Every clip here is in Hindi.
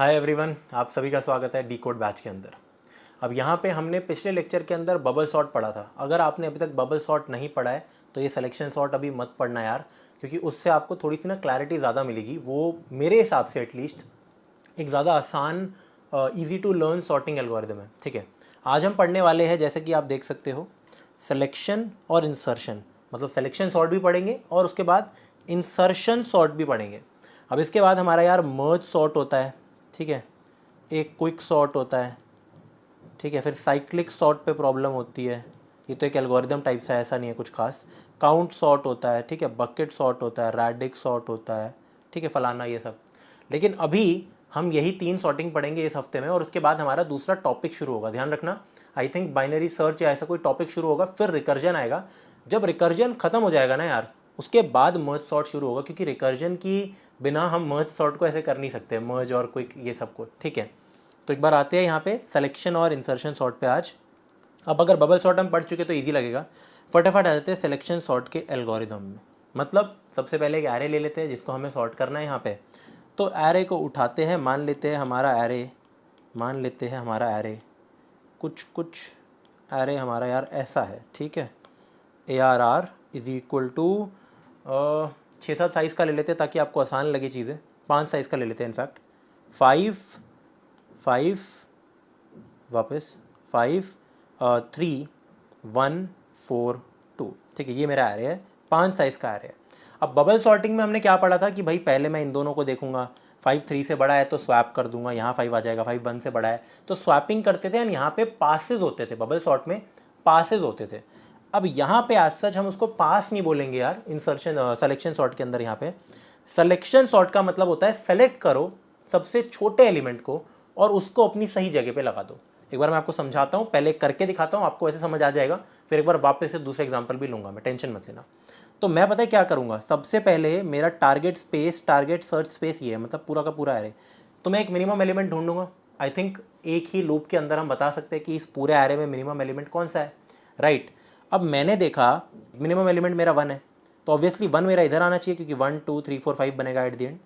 हाय एवरीवन, आप सभी का स्वागत है डी कोड बैच के अंदर। अब यहाँ पे हमने पिछले लेक्चर के अंदर बबल सॉर्ट पढ़ा था। अगर आपने अभी तक बबल सॉर्ट नहीं पढ़ा है तो ये सिलेक्शन सॉर्ट अभी मत पढ़ना यार, क्योंकि उससे आपको थोड़ी सी ना क्लैरिटी ज़्यादा मिलेगी। वो मेरे हिसाब से एटलीस्ट एक ज़्यादा आसान easy to learn sorting algorithm है। ठीक है, आज हम पढ़ने वाले हैं, जैसे कि आप देख सकते हो, सिलेक्शन और इंसर्शन। मतलब सिलेक्शन सॉर्ट भी पढ़ेंगे और उसके बाद इंसर्शन सॉर्ट भी पढ़ेंगे। अब इसके बाद हमारा यार मर्ज सॉर्ट होता है, ठीक है, एक क्विक सॉर्ट होता है, ठीक है, फिर साइक्लिक सॉर्ट पे प्रॉब्लम होती है। ये तो एक एल्गोरिदम टाइप सा, ऐसा नहीं है कुछ खास। काउंट सॉर्ट होता है, ठीक है, बकेट सॉर्ट होता है, रैडिक सॉर्ट होता है, ठीक है, फलाना ये सब। लेकिन अभी हम यही 3 सॉर्टिंग पढ़ेंगे इस हफ्ते में, और उसके बाद हमारा दूसरा टॉपिक शुरू होगा। ध्यान रखना, आई थिंक बाइनरी सर्च या ऐसा कोई टॉपिक शुरू होगा, फिर रिकर्जन आएगा। जब रिकर्जन खत्म हो जाएगा ना यार, उसके बाद मर्ज सॉर्ट शुरू होगा, क्योंकि रिकर्जन की बिना हम मर्ज सॉर्ट को ऐसे कर नहीं सकते, मर्ज और क्विक ये सब को। ठीक है, तो एक बार आते हैं यहाँ पे सिलेक्शन और इंसर्शन सॉर्ट पे आज। अब अगर बबल सॉर्ट हम पढ़ चुके तो इजी लगेगा। फटाफट आ जाते हैं सिलेक्शन सॉर्ट के एल्गोरिदम में। मतलब सबसे पहले एक एरे ले लेते हैं जिसको हमें सॉर्ट करना है यहाँ पे। तो एरे को उठाते हैं, मान लेते हैं हमारा एरे कुछ एरे हमारा यार ऐसा है, ठीक है। ARR is equal to 6-7 size का ले लेते हैं ताकि आपको आसान लगे चीज़ें। 5 साइज़ का ले लेते हैं इनफैक्ट। 5 वापस 5 3 1 4 2, ठीक है, ये मेरा एरे है, 5 साइज़ का एरे है। अब बबल सॉर्टिंग में हमने क्या पढ़ा था कि भाई पहले मैं इन दोनों को देखूंगा, 5 3 से बड़ा है तो स्वैप कर दूंगा, यहाँ 5 आ जाएगा, 5 1 से बड़ा है तो स्वैपिंग करते थे। एंड यहाँ पे पासेज होते थे, बबल सॉर्ट में पासेज होते थे। अब यहाँ पे एज सच हम उसको पास नहीं बोलेंगे यार, इंसर्शन सिलेक्शन सॉर्ट के अंदर। यहाँ पे सिलेक्शन सॉर्ट का मतलब होता है सेलेक्ट करो सबसे छोटे एलिमेंट को और उसको अपनी सही जगह पे लगा दो। एक बार मैं आपको समझाता हूँ, पहले करके दिखाता हूँ, आपको ऐसे समझ आ जाएगा, फिर एक बार वापस से दूसरे एग्जांपल भी लूंगा मैं, टेंशन मत लेना। तो मैं पता है क्या करूँगा, सबसे पहले मेरा टारगेट सर्च स्पेस ये है, मतलब पूरा का पूरा एरे। तो मैं एक मिनिमम एलिमेंट ढूंढूंगा। आई थिंक एक ही लूप के अंदर हम बता सकते हैं कि इस पूरे एरे में मिनिमम एलिमेंट कौन सा है, राइट। अब मैंने देखा मिनिमम एलिमेंट मेरा 1 है, तो ऑब्वियसली 1 मेरा इधर आना चाहिए, क्योंकि 1 2 3 4 5 बनेगा एट द एंड।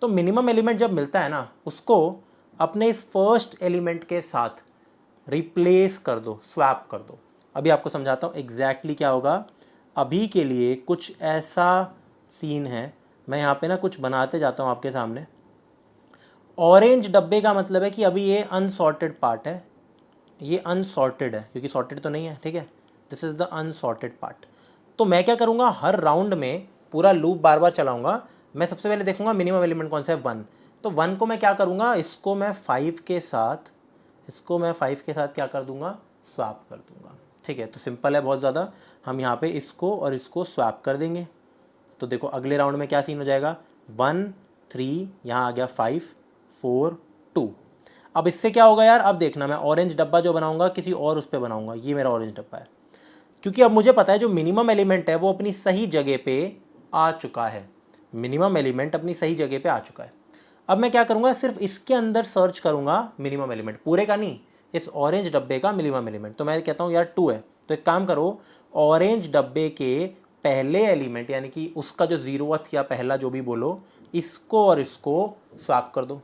तो मिनिमम एलिमेंट जब मिलता है ना, उसको अपने इस फर्स्ट एलिमेंट के साथ रिप्लेस कर दो, स्वैप कर दो। अभी आपको समझाता हूँ एग्जैक्टली क्या होगा। अभी के लिए कुछ ऐसा सीन है, मैं यहाँ पे ना कुछ बनाते जाता हूँ आपके सामने। ऑरेंज डब्बे का मतलब है कि अभी ये अनसॉर्टेड पार्ट है, ये अनसॉर्टेड है, क्योंकि सॉर्टेड तो नहीं है, ठीक है। This is the unsorted part. तो मैं क्या करूँगा, हर राउंड में पूरा लूप बार बार चलाऊँगा। मैं सबसे पहले देखूँगा मिनिमम एलिमेंट कौन सा है, 1। तो 1 को मैं क्या करूँगा, इसको मैं 5 के साथ क्या कर दूँगा, स्वैप कर दूँगा। ठीक है, तो सिंपल है बहुत ज़्यादा। हम यहाँ पे इसको और इसको स्वैप कर देंगे। तो देखो अगले राउंड में क्या सीन हो जाएगा, 1 3, यहाँ आ गया 5 4 2। अब इससे क्या होगा यार, अब देखना, मैं ऑरेंज डब्बा जो बनाऊंगा किसी और उस पर बनाऊंगा। ये मेरा ऑरेंज डब्बा है, क्योंकि अब मुझे पता है जो मिनिमम एलिमेंट है वो अपनी सही जगह पे आ चुका है। मिनिमम एलिमेंट अपनी सही जगह पे आ चुका है। अब मैं क्या करूंगा, सिर्फ इसके अंदर सर्च करूंगा मिनिमम एलिमेंट, पूरे का नहीं, इस ऑरेंज डब्बे का मिनिमम एलिमेंट। तो मैं कहता हूँ यार 2 है, तो एक काम करो, ऑरेंज डब्बे के पहले एलिमेंट यानी कि उसका जो 0th या पहला जो भी बोलो, इसको और इसको स्वैप कर दो।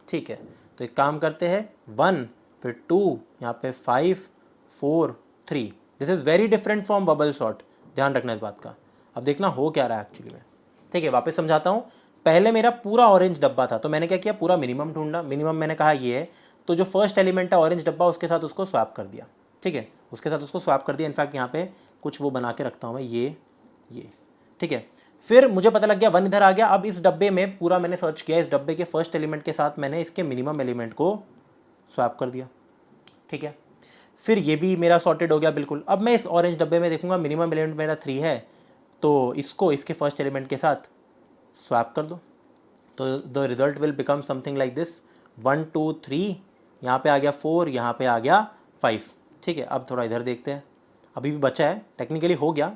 ठीक है, तो एक काम करते हैं, 1 फिर 2, यहाँ पे 5 4 3। This is very different from bubble sort, ध्यान रखना इस बात का। अब देखना हो क्या रहा है एक्चुअली में। ठीक है, वापस समझाता हूँ। पहले मेरा पूरा ऑरेंज डब्बा था, तो मैंने क्या किया, पूरा मिनिमम ढूंढा। मिनिमम मैंने कहा ये है, तो जो फर्स्ट एलिमेंट है ऑरेंज डब्बा, उसके साथ उसको स्वैप कर दिया। ठीक है, उसके साथ उसको स्वैप कर दिया। इनफैक्ट यहाँ पे कुछ वो बना के रखता हूँ मैं, ये ठीक है। फिर मुझे पता लग गया 1 इधर आ गया। अब इस डब्बे में पूरा मैंने सर्च किया, इस डब्बे के फर्स्ट एलिमेंट के साथ मैंने इसके मिनिमम एलिमेंट को स्वैप कर दिया। ठीक है, फिर ये भी मेरा सॉर्टेड हो गया बिल्कुल। अब मैं इस ऑरेंज डब्बे में देखूंगा मिनिमम एलिमेंट मेरा 3 है, तो इसको इसके फर्स्ट एलिमेंट के साथ स्वैप कर दो। तो the result will become something like this, 1 2 3, यहाँ पे आ गया 4, यहाँ पे आ गया 5। ठीक है, अब थोड़ा इधर देखते हैं, अभी भी बचा है, टेक्निकली हो गया।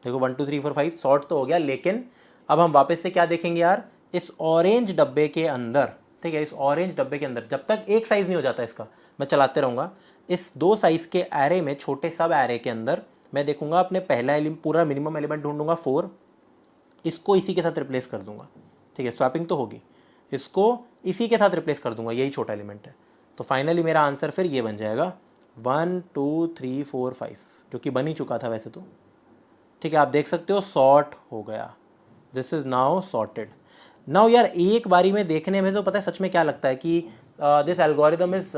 देखो 1 2 3 4 5 सॉर्ट तो हो गया, लेकिन अब हम वापस से क्या देखेंगे यार, इस ऑरेंज डब्बे के अंदर। ठीक है, इस ऑरेंज डब्बे के अंदर जब तक एक साइज नहीं हो जाता इसका, मैं चलाते रहूँगा। इस 2 साइज के एरे में, छोटे सब एरे के अंदर मैं देखूंगा अपने पहला एलिमेंट, पूरा मिनिमम एलिमेंट ढूंढूंगा 4, इसको इसी के साथ रिप्लेस कर दूंगा। ठीक है, स्वैपिंग तो होगी, इसको इसी के साथ रिप्लेस कर दूंगा, यही छोटा एलिमेंट है। तो फाइनली मेरा आंसर फिर ये बन जाएगा 1 2 3 4 5, जो कि बन ही चुका था वैसे तो। ठीक है, आप देख सकते हो सॉर्ट हो गया, this is now sorted. Now यार एक बारी में देखने में तो पता है सच में क्या लगता है कि this algorithm is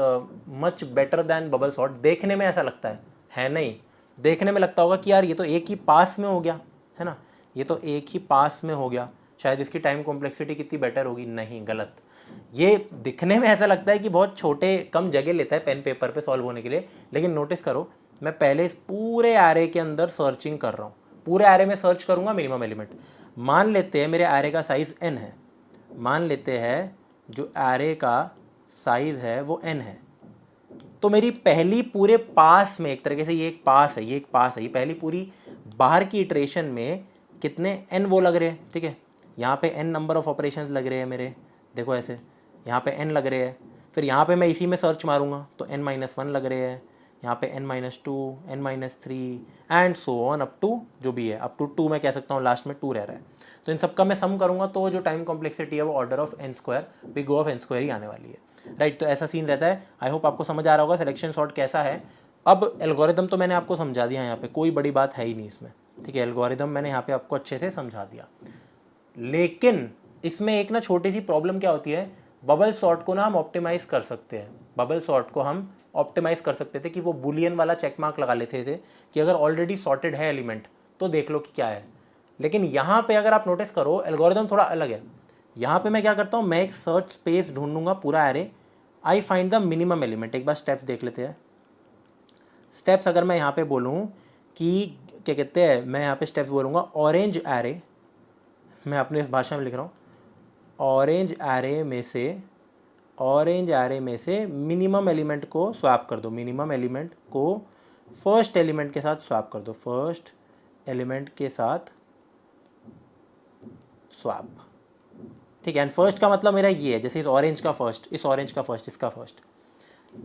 much better than bubble sort. देखने में ऐसा लगता है नहीं। देखने में लगता होगा कि यार ये तो एक ही पास में हो गया है ना, ये तो एक ही पास में हो गया, शायद इसकी टाइम कॉम्प्लेक्सिटी कितनी बेटर होगी। नहीं, गलत। ये दिखने में ऐसा लगता है कि बहुत छोटे कम जगह लेता है पेन पेपर पे सॉल्व होने के लिए, लेकिन नोटिस करो मैं पहले इस पूरे एरे के अंदर सर्चिंग कर रहा हूँ। पूरे एरे में सर्च करूँगा मिनिमम एलिमेंट। मान लेते हैं मेरे एरे का साइज़ n है, मान लेते हैं जो एरे का साइज़ है वो n है, तो मेरी पहली पूरे पास में, एक तरीके से ये एक पास है, ये एक पास है, ये पहली पूरी बाहर की इटरेशन में कितने n वो लग रहे हैं। ठीक है, यहाँ पे n नंबर ऑफ ऑपरेशंस लग रहे हैं मेरे, देखो ऐसे यहाँ पे n लग रहे हैं। फिर यहाँ पे मैं इसी में सर्च मारूंगा तो n-1 लग रहे हैं, यहाँ पे n-2 n-3 and so on up to जो भी है, अप टू 2 मैं कह सकता हूँ, लास्ट में 2 रह रहा है। तो इन सबका मैं सम करूँगा तो जो टाइम कॉम्प्लेक्सिटी है वो order of n² big O of n² ही आने वाली है। राइट, तो ऐसा सीन रहता है। आई होप आपको समझ आ रहा होगा सिलेक्शन सॉर्ट कैसा है। अब एल्गोरिदम तो मैंने आपको समझा दिया, यहाँ पे कोई बड़ी बात है ही नहीं इसमें। ठीक है, एल्गोरिदम मैंने यहाँ पे आपको अच्छे से समझा दिया, लेकिन इसमें एक ना छोटी सी प्रॉब्लम क्या होती है, बबल सॉर्ट को ना हम ऑप्टिमाइज कर सकते हैं। बबल सॉर्ट को हम ऑप्टिमाइज कर सकते थे कि वो बुलियन वाला चेक मार्क लगा लेते थे कि अगर ऑलरेडी सॉर्टेड है एलिमेंट तो देख लो कि क्या है। लेकिन यहाँ पे अगर आप नोटिस करो एल्गोरिदम थोड़ा अलग है। यहाँ पे मैं क्या करता हूँ, मैं एक सर्च स्पेस ढूंढूंगा पूरा array, I find the minimum element. एक बार स्टेप्स देख लेते हैं। स्टेप्स अगर मैं यहाँ पे बोलूँ कि क्या कहते हैं, मैं यहाँ पे स्टेप्स बोलूँगा ऑरेंज एरे, मैं अपने इस भाषा में लिख रहा हूँ, ऑरेंज एरे में से मिनिमम एलिमेंट को स्वैप कर दो, मिनिमम एलिमेंट को फर्स्ट एलिमेंट के साथ स्वैप कर दो, फर्स्ट एलिमेंट के साथ स्वैप। ठीक है, एंड फर्स्ट का मतलब मेरा ये है, जैसे इस ऑरेंज का फर्स्ट, इस ऑरेंज का फर्स्ट, इसका फर्स्ट।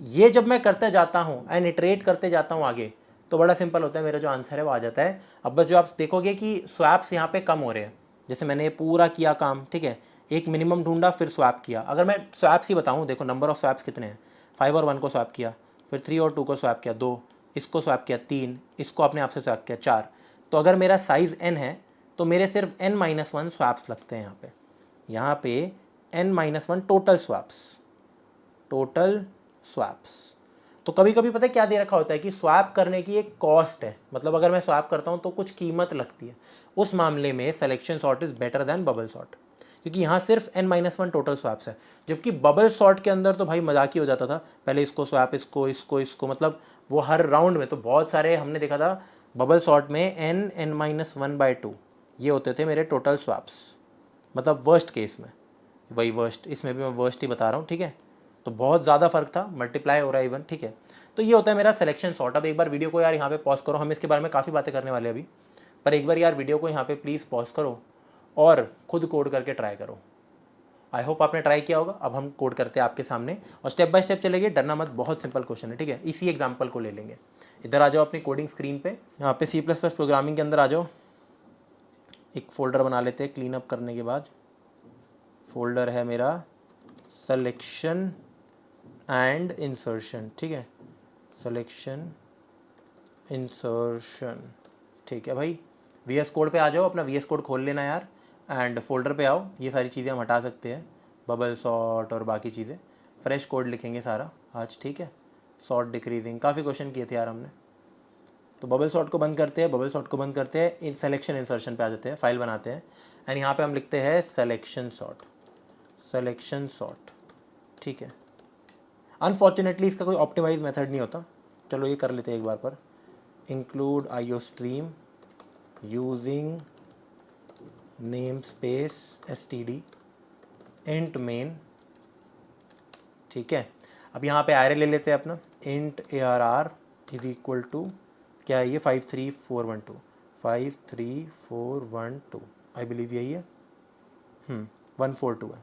ये जब मैं करते जाता हूँ एंड इटरेट करते जाता हूँ आगे, तो बड़ा सिंपल होता है, मेरा जो आंसर है वो आ जाता है। अब बस जो आप देखोगे कि स्वैप्स यहाँ पे कम हो रहे हैं, जैसे मैंने ये पूरा किया काम, ठीक है, एक मिनिमम ढूंढा फिर स्वैप किया। अगर मैं स्वैप्स ही बताऊँ, देखो नंबर ऑफ स्वैप्स कितने हैं, 5 और 1 को स्वैप किया, फिर 3 और 2 को स्वैप किया, 2, इसको स्वैप किया 3, इसको अपने आप से स्वैप किया 4। तो अगर मेरा साइज़ n है तो मेरे सिर्फ n-1 स्वैप्स लगते हैं यहाँ पे n-1 टोटल स्वैप्स। तो कभी कभी पता है क्या दे रखा होता है कि स्वैप करने की एक कॉस्ट है, मतलब अगर मैं स्वैप करता हूँ तो कुछ कीमत लगती है। उस मामले में selection sort is better than bubble sort, क्योंकि यहाँ सिर्फ n-1 टोटल स्वैप्स है। जबकि बबल सॉर्ट के अंदर तो भाई मजाक ही हो जाता था, पहले इसको स्वैप, इसको मतलब वो हर राउंड में तो बहुत सारे हमने देखा था। बबल सॉर्ट में n-1/2 ये होते थे मेरे टोटल स्वैप्स, मतलब वर्स्ट केस में, वही वर्स्ट, इसमें भी मैं वर्स्ट ही बता रहा हूँ। ठीक है, तो बहुत ज़्यादा फर्क था, मल्टीप्लाई हो रहा है इवन। ठीक है, तो ये होता है मेरा सिलेक्शन सॉर्ट। अब एक बार वीडियो को यार यहाँ पे पॉज करो, हम इसके बारे में काफ़ी बातें करने वाले हैं अभी, पर एक बार यार वीडियो को यहाँ पे प्लीज़ पॉज करो और खुद कोड करके ट्राई करो। आई होप आपने ट्राई किया होगा। अब हम कोड करते हैं आपके सामने और स्टेप बाय स्टेप चलेंगे, डरना मत, बहुत सिंपल क्वेश्चन है। ठीक है, इसी एग्जाम्पल को ले लेंगे। इधर आ जाओ अपनी कोडिंग स्क्रीन पे, यहाँ पे C++ प्रोग्रामिंग के अंदर आ जाओ। एक फ़ोल्डर बना लेते हैं क्लीन अप करने के बाद। फोल्डर है मेरा सिलेक्शन एंड इंसर्शन। ठीक है, सिलेक्शन इंसर्शन। ठीक है भाई, VS कोड पे आ जाओ, अपना VS कोड खोल लेना यार, एंड फोल्डर पे आओ। ये सारी चीज़ें हम हटा सकते हैं, बबल सॉर्ट और बाकी चीज़ें। फ्रेश कोड लिखेंगे सारा आज। ठीक है, सॉर्ट डिक्रीजिंग, काफ़ी क्वेश्चन किए थे यार हमने। तो बबल सॉर्ट को बंद करते हैं, बबल सॉर्ट को बंद करते हैं, इन सिलेक्शन इंसर्शन पे आ जाते हैं, फाइल बनाते हैं, एंड यहाँ पे हम लिखते हैं सिलेक्शन सॉर्ट, सिलेक्शन सॉर्ट। ठीक है, अनफॉर्चुनेटली इसका कोई ऑप्टिमाइज मेथड नहीं होता, चलो ये कर लेते हैं एक बार पर। Include IO stream using name space std int main. ठीक है, अब यहाँ पे एरे ले लेते हैं अपना, int ARR is equal to क्या है ये, 53412, 53412 आई बिलीव यही है, 142 है।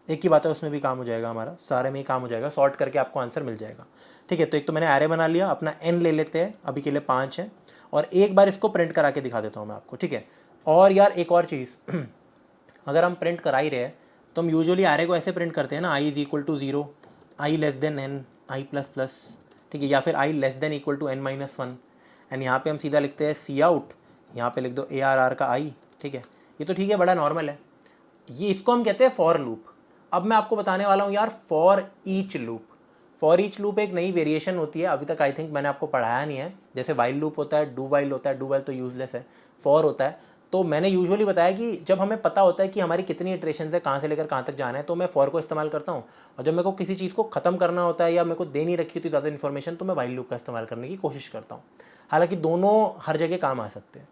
एक ही बात है, उसमें भी काम हो जाएगा हमारा, सारे में ही काम हो जाएगा, सॉर्ट करके आपको आंसर मिल जाएगा। ठीक है, तो एक तो मैंने एरे बना लिया, अपना n ले लेते हैं, अभी के लिए 5 है, और एक बार इसको प्रिंट करा के दिखा देता हूँ मैं आपको। ठीक है, और यार एक और चीज़ अगर हम प्रिंट करा ही रहे हैं तो हम यूजुअली एरे को ऐसे प्रिंट करते हैं ना, i is equal to 0, i less than n i plus plus, ठीक है, या फिर i less than equal to n-1। And यहाँ पे हम सीधा लिखते हैं सी आउट, यहाँ पे लिख दो ARR का आई, ठीक है। ये तो ठीक है, बड़ा नॉर्मल है। ये इसको हम कहते हैं फॉर लूप। अब मैं आपको बताने वाला हूँ यार for each loop. For each loop एक नई वेरिएशन होती है, अभी तक आई थिंक मैंने आपको पढ़ाया नहीं है। जैसे वाइल लूप होता है, डू वाइल होता है, डू वाइल तो यूजलेस है, फॉर होता है। तो मैंने यूजुअली बताया कि जब हमें पता होता है कि हमारी कितनी इटरेशन है, कहाँ से लेकर कहाँ तक जाना है, तो मैं फॉर को इस्तेमाल करता हूँ। और जब मेरे को किसी चीज़ को ख़त्म करना होता है या मेरे को दे नहीं रखी होती ज़्यादा इन्फॉर्मेशन, तो मैं वाइल लूप का इस्तेमाल करने की कोशिश करता हूँ। हालांकि दोनों हर जगह काम आ सकते हैं।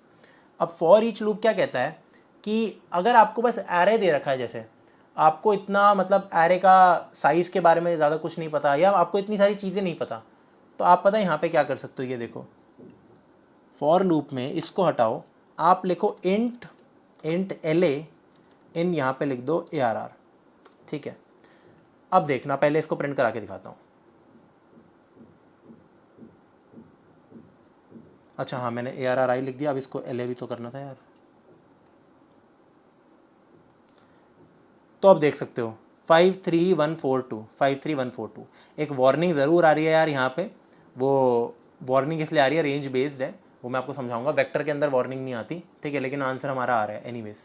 अब फॉर ईच लूप क्या कहता है कि अगर आपको बस एरे दे रखा है, जैसे आपको इतना मतलब एरे का साइज़ के बारे में ज़्यादा कुछ नहीं पता, या आपको इतनी सारी चीज़ें नहीं पता, तो आप पता है यहाँ पे क्या कर सकते हो। ये देखो, फॉर लूप में इसको हटाओ, आप लिखो इंट LA, इन यहाँ पे लिख दो ARR, ठीक है। अब देखना, पहले इसको प्रिंट करा के दिखाता हूँ। अच्छा हाँ, मैंने ARR लिख दिया, अब इसको LA भी तो करना था यार। तो अब देख सकते हो 53142, 53142। एक वार्निंग ज़रूर आ रही है यार यहाँ पे। वो वार्निंग इसलिए आ रही है, रेंज बेस्ड है, वो मैं आपको समझाऊंगा। वेक्टर के अंदर वार्निंग नहीं आती, ठीक है, लेकिन आंसर हमारा आ रहा है एनीवेज।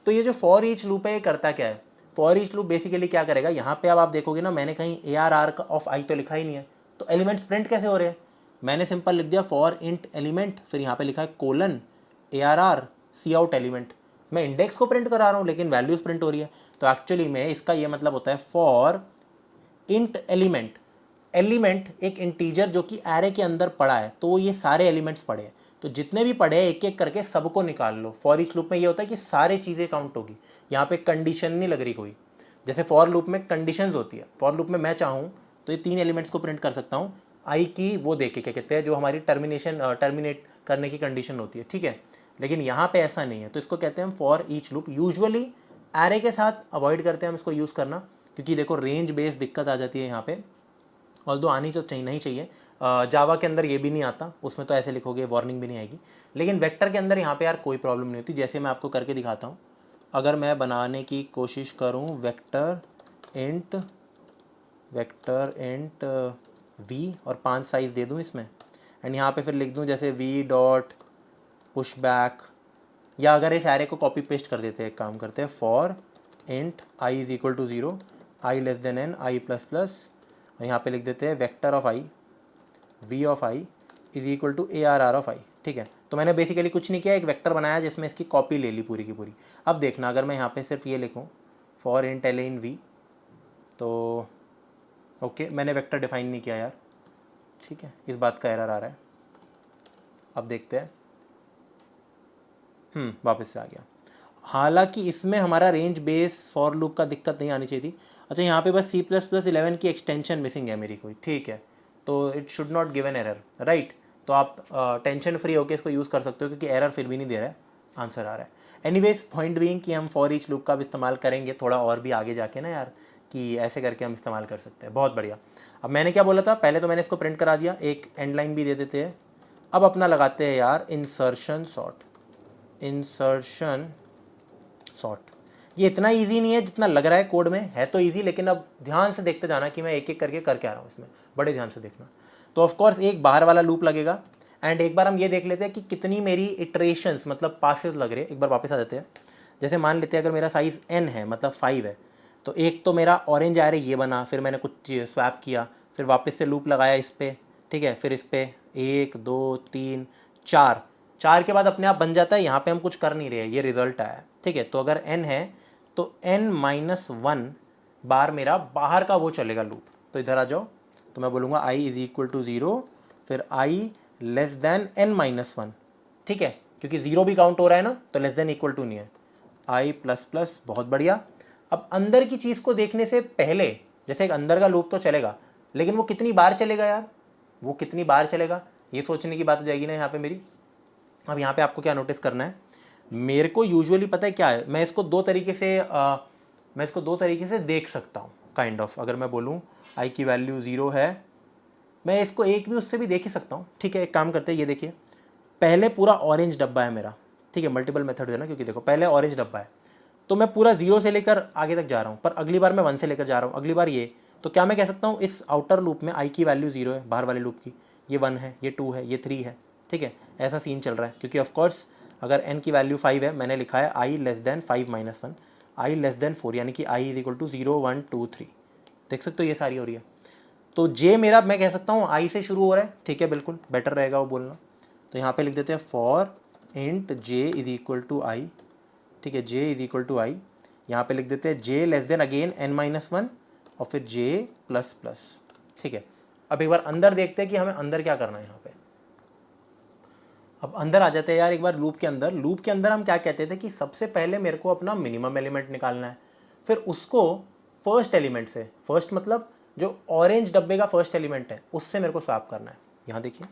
तो ये जो फॉर ईच लूप है, ये करता क्या है? फॉर ईच लूप बेसिकली क्या करेगा, यहाँ पे अब आप देखोगे ना, मैंने कहीं ARR का ऑफ आई तो लिखा ही नहीं है, तो एलिमेंट्स प्रिंट कैसे हो रहे हैं? मैंने सिंपल लिख दिया फॉर इंट एलिमेंट, फिर यहाँ पे लिखा है कोलन ARR सी आउट एलिमेंट। मैं इंडेक्स को प्रिंट करा रहा हूँ लेकिन वैल्यूज प्रिंट हो रही है। तो एक्चुअली में इसका ये मतलब होता है फॉर इंट एलिमेंट। एलिमेंट एक इंटीजर जो कि एरे के अंदर पड़ा है, तो ये सारे एलिमेंट्स पड़े हैं, तो जितने भी पड़े हैं एक एक करके सबको निकाल लो। फॉर ईच लूप में ये होता है कि सारी चीज़ें काउंट होगी, यहाँ पे कंडीशन नहीं लग रही कोई। जैसे फॉर लूप में कंडीशंस होती है, फॉर लूप में मैं चाहूँ तो ये 3 एलिमेंट्स को प्रिंट कर सकता हूँ, आई की वो देख के, क्या कहते हैं, जो हमारी टर्मिनेट करने की कंडीशन होती है, ठीक है। लेकिन यहाँ पे ऐसा नहीं है, तो इसको कहते हैं हम for each loop. Usually array के साथ अवॉइड करते हैं हम इसको यूज़ करना, क्योंकि देखो रेंज बेस्ड दिक्कत आ जाती है यहाँ पे। ऑल्दो आनी तो चाहिए, नहीं चाहिए। जावा के अंदर ये भी नहीं आता, उसमें तो ऐसे लिखोगे वार्निंग भी नहीं आएगी। लेकिन वेक्टर के अंदर यहाँ पे यार कोई प्रॉब्लम नहीं होती। जैसे मैं आपको करके दिखाता हूँ, अगर मैं बनाने की कोशिश करूँ वेक्टर इंट वी और 5 साइज़ दे दूँ इसमें, एंड यहाँ पे फिर लिख दूँ जैसे वी डॉट पुश बैक, या अगर इस एरे को कॉपी पेस्ट कर देते हैं, एक काम करते हैं, for int i is equal to 0, i less than n i plus plus, और यहाँ पे लिख देते हैं vector of i v of i is equal to ARR of i, ठीक है। तो मैंने बेसिकली कुछ नहीं किया, एक वेक्टर बनाया जिसमें इसकी कॉपी ले ली पूरी की पूरी। अब देखना, अगर मैं यहाँ पे सिर्फ ये लिखूँ for int LA in V, तो ओके, मैंने वेक्टर डिफाइन नहीं किया यार, ठीक है, इस बात का एरर आ रहा है। अब देखते हैं, वापस से आ गया। हालांकि इसमें हमारा रेंज बेस फॉर लूप का दिक्कत नहीं आनी चाहिए थी। अच्छा, यहाँ पे बस C++11 की एक्सटेंशन मिसिंग है मेरी कोई, ठीक है, तो it should not give an error, right. तो आप टेंशन फ्री होकर इसको यूज़ कर सकते हो, क्योंकि एरर फिर भी नहीं दे रहा है, आंसर आ रहा है। एनीवेज, पॉइंट बीइंग कि हम फॉर ईच लूप का भी इस्तेमाल करेंगे थोड़ा और भी आगे जाके ना यार, कि ऐसे करके हम इस्तेमाल कर सकते हैं। बहुत बढ़िया। अब मैंने क्या बोला था, पहले तो मैंने इसको प्रिंट करा दिया, एक एंड लाइन भी दे देते हैं। अब अपना लगाते हैं यार इंसर्शन सॉर्ट। ये इतना इजी नहीं है जितना लग रहा है, कोड में है तो इजी, लेकिन अब ध्यान से देखते जाना कि मैं एक एक करके करके आ रहा हूँ इसमें, बड़े ध्यान से देखना। तो ऑफ कोर्स एक बाहर वाला लूप लगेगा, एंड एक बार हम ये देख लेते हैं कि कितनी मेरी इटरेशंस मतलब पासेस लग रहे हैं। एक बार वापस आ जाते हैं। जैसे मान लेते हैं अगर मेरा साइज़ n है, मतलब 5 है, तो एक तो मेरा ऑरेंज आ रहा है, ये बना, फिर मैंने कुछ स्वैप किया, फिर वापस से लूप लगाया इस पर, ठीक है, फिर इस पर 1 2 3 4 के बाद अपने आप बन जाता है। यहाँ पे हम कुछ कर नहीं रहे, ये रिजल्ट आया है, ठीक है। तो अगर n है तो n-1 बार मेरा बाहर का वो चलेगा लूप। तो इधर आ जाओ, तो मैं बोलूँगा i इज़ इक्वल टू 0, फिर i लेस दैन n-1, ठीक है, क्योंकि 0 भी काउंट हो रहा है ना, तो लेस दैन इक्वल टू नहीं है, i प्लस प्लस। बहुत बढ़िया। अब अंदर की चीज़ को देखने से पहले, जैसे एक अंदर का लूप तो चलेगा, लेकिन वो कितनी बार चलेगा यार, वो कितनी बार चलेगा, ये सोचने की बात हो जाएगी ना यहाँ पे मेरी। अब यहाँ पे आपको क्या नोटिस करना है, मेरे को यूजुअली पता है क्या है, मैं इसको दो तरीके से देख सकता हूँ काइंड ऑफ। अगर मैं बोलूँ आई की वैल्यू 0 है, मैं इसको एक भी उससे भी देख ही सकता हूँ, ठीक है। एक काम करते हैं, ये देखिए, पहले पूरा ऑरेंज डब्बा है मेरा, ठीक है, मल्टीपल मेथड है ना, क्योंकि देखो पहले ऑरेंज डब्बा है, तो मैं पूरा 0 से लेकर आगे तक जा रहा हूँ, पर अगली बार मैं 1 से लेकर जा रहा हूँ, अगली बार ये। तो क्या मैं कह सकता हूँ इस आउटर लूप में आई की वैल्यू 0 है, बाहर वाले लूप की, ये 1 है, ये 2 है, ये 3 है, ठीक है। ऐसा सीन चल रहा है, क्योंकि ऑफकोर्स अगर n की वैल्यू 5 है, मैंने लिखा है i less then 5 minus 1, i less then 4, यानी कि i इज इक्वल टू 0 1 2 3, देख सकते हो ये सारी हो रही है। तो j मेरा मैं कह सकता हूँ i से शुरू हो रहा है, ठीक है, बिल्कुल बेटर रहेगा वो बोलना। तो यहाँ पे लिख देते हैं for int j is equal to i, ठीक है, j is equal to i. यहाँ पे लिख देते हैं j less than again n minus 1 और फिर j प्लस प्लस, ठीक है। अब एक बार अंदर देखते हैं कि हमें अंदर क्या करना है। यहाँ पे अब अंदर आ जाते हैं यार एक बार लूप के अंदर। लूप के अंदर हम क्या कहते थे कि सबसे पहले मेरे को अपना मिनिमम एलिमेंट निकालना है, फिर उसको फर्स्ट एलिमेंट से, फर्स्ट मतलब जो ऑरेंज डब्बे का फर्स्ट एलिमेंट है उससे मेरे को स्वैप करना है। यहाँ देखिए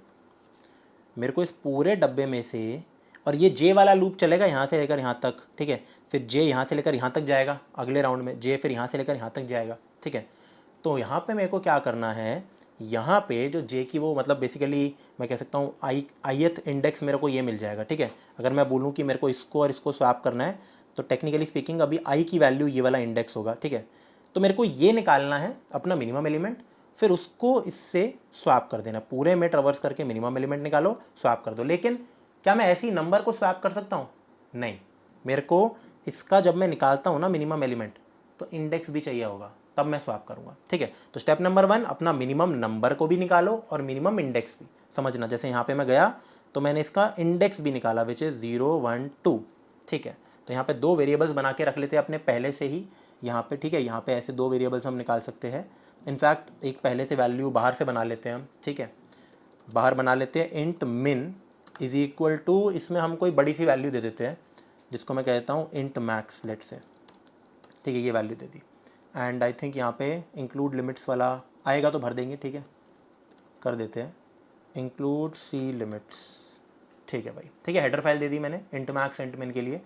मेरे को इस पूरे डब्बे में से, और ये जे वाला लूप चलेगा यहाँ से लेकर यहाँ तक, ठीक है, फिर जे यहाँ से लेकर यहाँ तक जाएगा अगले राउंड में, जे फिर यहाँ से लेकर यहाँ तक जाएगा, ठीक है। तो यहाँ पे मेरे को क्या करना है, यहाँ पे जो जे की वो मतलब बेसिकली मैं कह सकता हूँ ith इंडेक्स मेरे को ये मिल जाएगा, ठीक है। अगर मैं बोलूँ कि मेरे को इसको और इसको स्वैप करना है तो टेक्निकली स्पीकिंग अभी i की वैल्यू ये वाला इंडेक्स होगा, ठीक है। तो मेरे को ये निकालना है अपना मिनिमम एलिमेंट, फिर उसको इससे स्वैप कर देना, पूरे में ट्रवर्स करके मिनिमम एलिमेंट निकालो, स्वैप कर दो। लेकिन क्या मैं ऐसे ही नंबर को स्वैप कर सकता हूँ? नहीं, मेरे को इसका जब मैं निकालता हूँ ना मिनिमम एलिमेंट तो इंडेक्स भी चाहिए होगा, तब मैं स्वैप करूँगा, ठीक है। तो स्टेप नंबर 1 अपना मिनिमम नंबर को भी निकालो और मिनिमम इंडेक्स भी। समझना, जैसे यहाँ पे मैं गया तो मैंने इसका इंडेक्स भी निकाला विच इज़ 0 1 2, ठीक है। तो यहाँ पे 2 वेरिएबल्स बना के रख लेते हैं अपने पहले से ही यहाँ पे, ठीक है। यहाँ पे ऐसे 2 वेरिएबल्स हम निकाल सकते हैं। इनफैक्ट एक पहले से वैल्यू बाहर से बना लेते हैं हम, ठीक है, बाहर बना लेते हैं इंट मिन इज इक्वल टू, इसमें हम कोई बड़ी सी वैल्यू दे देते हैं जिसको मैं कहता हूँ इंट मैक्स लेट से, ठीक है, ये value they the. And I think यहाँ पे इंक्लूड लिमिट्स वाला आएगा तो भर देंगे, ठीक है, कर देते हैं इंक्लूड सी लिमिट्स, ठीक है भाई, ठीक है। हेडर फाइल दे दी मैंने इंट मैक्स इंट मिन के लिए।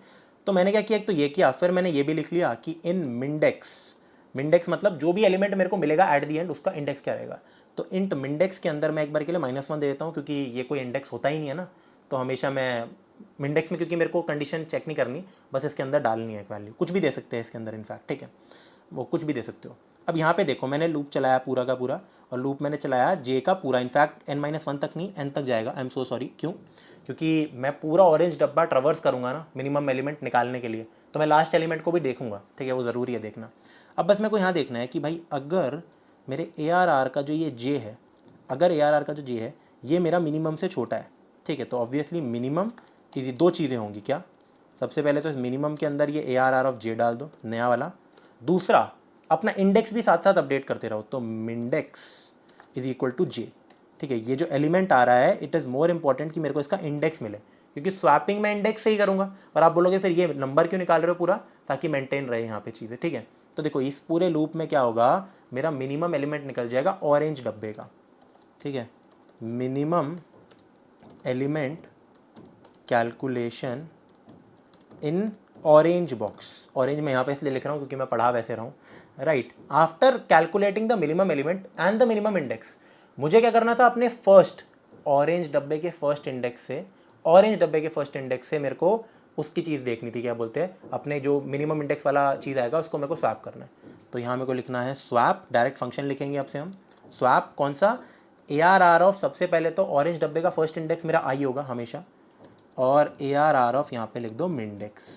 तो मैंने क्या किया, एक तो ये किया, फिर मैंने ये भी लिख लिया कि इन मिंडेक्स, मिंडेक्स मतलब जो भी एलिमेंट मेरे को मिलेगा एट दी एंड उसका इंडेक्स क्या रहेगा। तो इंट मिंडेक्स के अंदर मैं एक बार के लिए -1 दे देता हूँ, क्योंकि ये कोई इंडेक्स होता ही नहीं है ना, तो हमेशा मैं मिंडेक्स में, क्योंकि मेरे को कंडीशन चेक नहीं करनी, बस इसके अंदर डालनी है एक वैल्यू, कुछ भी दे सकते हैं इसके अंदर इनफैक्ट, ठीक है, वो कुछ भी दे सकते हो। अब यहाँ पे देखो मैंने लूप चलाया पूरा का पूरा, और लूप मैंने चलाया जे का पूरा, इनफैक्ट n-1 तक नहीं, n तक जाएगा, आई एम सो सॉरी। क्यों? क्योंकि मैं पूरा ऑरेंज डब्बा ट्रवर्स करूँगा ना मिनिमम एलिमेंट निकालने के लिए, तो मैं लास्ट एलिमेंट को भी देखूंगा, ठीक है, वो ज़रूरी है देखना। अब बस मेरे को यहाँ देखना है कि भाई अगर मेरे ARR का जो ये जे है, अगर ARR का जो जे है ये मेरा मिनिमम से छोटा है, ठीक है, तो ऑब्वियसली मिनिमम की 2 चीज़ें होंगी। क्या? सबसे पहले तो इस मिनिमम के अंदर ये ARR ऑफ जे डाल दो नया वाला, दूसरा अपना इंडेक्स भी साथ साथ अपडेट करते रहो, तो मिंडेक्स इज इक्वल टू जे, ठीक है। ये जो एलिमेंट आ रहा है इट इज़ मोर इंपॉर्टेंट कि मेरे को इसका इंडेक्स मिले, क्योंकि स्वैपिंग में इंडेक्स से ही करूँगा। और आप बोलोगे फिर ये नंबर क्यों निकाल रहे हो पूरा, ताकि मेंटेन रहे यहाँ पे चीज़ें, ठीक है। तो देखो इस पूरे लूप में क्या होगा, मेरा मिनिमम एलिमेंट निकल जाएगा ऑरेंज डब्बे का, ठीक है, minimum element calculation in orange box. Orange में यहाँ पे इसलिए लिख रहा हूँ क्योंकि मैं पढ़ा वैसे रहा हूँ, right. After calculating the minimum element and the minimum index, मुझे क्या करना था, अपने फर्स्ट ऑरेंज डब्बे के फर्स्ट इंडेक्स से, ऑरेंज डब्बे के फर्स्ट इंडेक्स से मेरे को उसकी चीज़ देखनी थी, क्या बोलते हैं, अपने जो मिनिमम इंडेक्स वाला चीज़ आएगा उसको मेरे को स्वैप करना है। तो यहाँ मेरे को लिखना है स्वैप, डायरेक्ट फंक्शन लिखेंगे अब से हम, स्वैप कौन सा, ARR ऑफ, सबसे पहले तो ऑरेंज डब्बे का फर्स्ट इंडेक्स मेरा आई होगा हमेशा, और ARR ऑफ यहाँ पे लिख दो मिंडेक्स,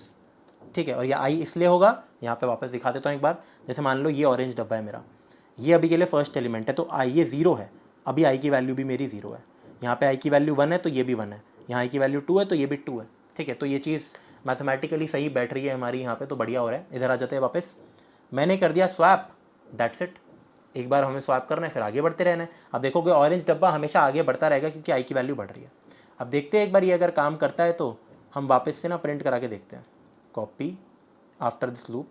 ठीक है। और ये आई इसलिए होगा, यहाँ पे वापस दिखा देता हूँ एक बार, जैसे मान लो ये ऑरेंज डब्बा है मेरा, ये अभी के लिए फर्स्ट एलिमेंट है, तो आई ये 0 है, अभी आई की वैल्यू भी मेरी 0 है, यहाँ पे आई की वैल्यू 1 है तो ये भी 1 है, यहाँ आई की वैल्यू 2 है तो ये भी 2 है, ठीक है। तो ये चीज़ मैथमेटिकली सही बैठ रही है हमारी यहाँ पे, तो बढ़िया हो रहा है। इधर आ जाते हैं वापस, मैंने कर दिया स्वैप, दैट्स इट। एक बार हमें स्वैप करना है फिर आगे बढ़ते रहना है। अब देखोगे ऑरेंज डब्बा हमेशा आगे बढ़ता रहेगा क्योंकि आई की वैल्यू बढ़ रही है। अब देखते हैं एक बार ये अगर काम करता है तो हम वापस से ना प्रिंट करा के देखते हैं, copy after this loop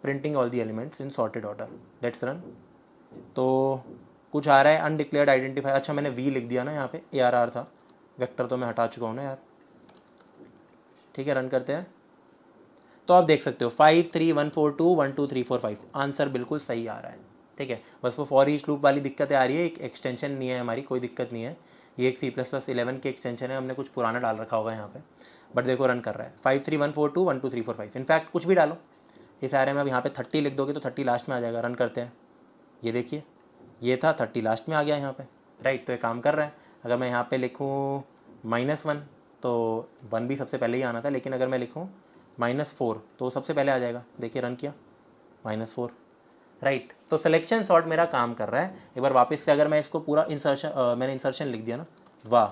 printing all the elements in sorted order, let's run. तो कुछ आ रहा है अनडिक्लेयर्ड आइडेंटिफायर, अच्छा मैंने वी लिख दिया ना, यहाँ पे ARR था, वेक्टर तो मैं हटा चुका हूँ ना यार, ठीक है। रन करते हैं तो आप देख सकते हो 5 3 1 4 2 1 2 3 4 5, आंसर बिल्कुल सही आ रहा है, ठीक है। बस वो फॉर ईच लूप वाली दिक्कतें आ रही है, एक एक्सटेंशन नहीं है हमारी, कोई दिक्कत नहीं है, ये एक C++11 की एक्सटेंशन है, हमने कुछ पुराना डाल रखा होगा यहाँ पे, बट देखो रन कर रहा है 5 3 1 4 2 1 2 3 4 5, इनफैक्ट कुछ भी डालो, इस एरे में अब यहाँ पे 30 लिख दोगे तो 30 लास्ट में आ जाएगा। रन करते हैं, ये देखिए ये था 30 लास्ट में आ गया यहाँ पे, राइट। तो ये काम कर रहा है। अगर मैं यहाँ पे लिखूँ -1 तो 1 भी सबसे पहले ही आना था, लेकिन अगर मैं लिखूँ -4 तो सबसे पहले आ जाएगा। देखिए रन किया -4, राइट। तो सिलेक्शन सॉर्ट मेरा काम कर रहा है। एक बार वापस से अगर मैं इसको पूरा मैंने इंसर्शन लिख दिया ना, वाह,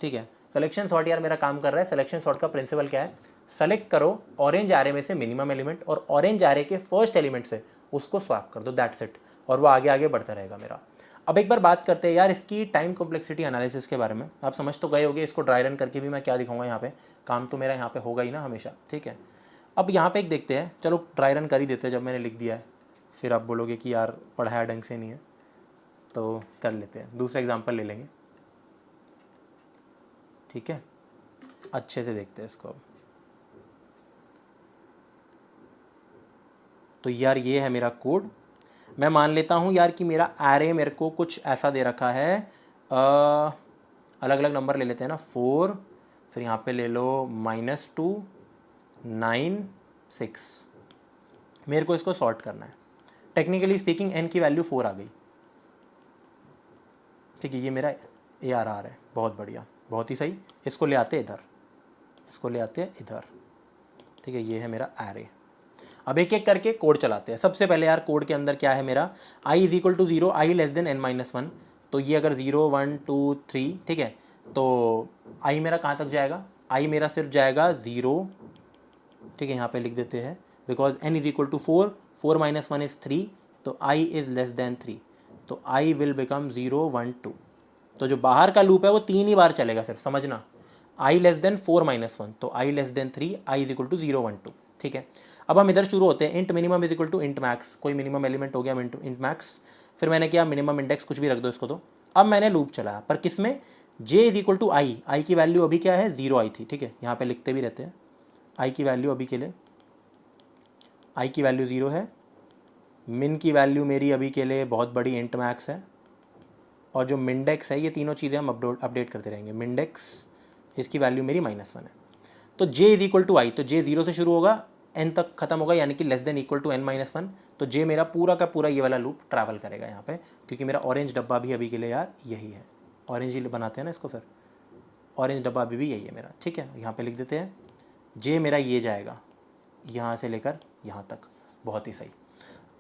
ठीक है। सिलेक्शन सॉर्ट यार मेरा काम कर रहा है। सिलेक्शन सॉर्ट का प्रिंसिपल क्या है, सेलेक्ट करो ऑरेंज एरे में से मिनिमम एलिमेंट और ऑरेंज एरे के फर्स्ट एलिमेंट से उसको स्वैप कर दो, दैट्स इट, और वो आगे आगे बढ़ता रहेगा मेरा। अब एक बार बात करते हैं यार इसकी टाइम कॉम्प्लेक्सिटी एनालिसिस के बारे में। आप समझ तो गए होंगे, इसको ड्राई रन करके भी मैं क्या दिखाऊंगा यहाँ पे, काम तो मेरा यहाँ पे होगा ही ना हमेशा, ठीक है। अब यहाँ पे एक देखते हैं, चलो ड्राई रन कर ही देते हैं जब मैंने लिख दिया है, फिर आप बोलोगे कि यार पढ़ाया ढंग से नहीं है, तो कर लेते हैं, दूसरा एग्जाम्पल ले लेंगे, ठीक है। अच्छे से देखते हैं इसको। तो यार ये है मेरा कोड। मैं मान लेता हूँ यार कि मेरा एरे मेरे को कुछ ऐसा दे रखा है, अलग अलग नंबर ले लेते हैं ना, 4, फिर यहाँ पे ले लो -2, 9, 6। मेरे को इसको सॉर्ट करना है। टेक्निकली स्पीकिंग n की वैल्यू 4 आ गई, ठीक है। ये मेरा ARR है, बहुत बढ़िया, बहुत ही सही। इसको ले आते इधर, इसको ले आते हैं इधर, ठीक है। ये है मेरा एरे। अब एक एक करके कोड चलाते हैं। सबसे पहले यार कोड के अंदर क्या है मेरा, i = 0, i n-1। तो ये अगर 0, 1, 2, 3, ठीक है, तो i मेरा कहाँ तक जाएगा, i मेरा सिर्फ जाएगा 0, ठीक है। यहाँ पे लिख देते हैं बिकॉज n = 4, 4 - 1 is 3, तो i <<3, तो i विल बिकम 0, 1, 2। तो जो बाहर का लूप है वो 3 ही बार चलेगा सिर्फ, समझना, i <4 - 1, तो i <3, i = 0, 1, 2, ठीक है। अब हम इधर शुरू होते हैं, इंट मिनिमम = इंट मैक्स, कोई मिनिमम एलिमेंट हो गया इंट मैक्स, फिर मैंने किया मिनिमम इंडेक्स, कुछ भी रख दो इसको। तो अब मैंने लूप चलाया, पर किस में, j = i की वैल्यू अभी क्या है, 0 आई थी, ठीक है। यहाँ पे लिखते भी रहते हैं, i की वैल्यू अभी के लिए, i की वैल्यू 0 है, मिन की वैल्यू मेरी अभी के लिए बहुत बड़ी इंट मैक्स है, और जो मिंडेक्स है, ये तीनों चीज़ें हम अपडेट करते रहेंगे। मिंडेक्स, इसकी वैल्यू मेरी -1 है। तो j = i, तो j 0 से शुरू होगा, n तक खत्म होगा, यानी कि n-1। तो j मेरा पूरा का पूरा ये वाला लूप ट्रैवल करेगा यहाँ पे, क्योंकि मेरा ऑरेंज डब्बा भी अभी के लिए यार यही है, ऑरेंज ही बनाते हैं ना इसको, फिर ऑरेंज डब्बा अभी भी यही है मेरा, ठीक है। यहाँ पे लिख देते हैं j मेरा ये जाएगा यहाँ से लेकर यहाँ तक, बहुत ही सही।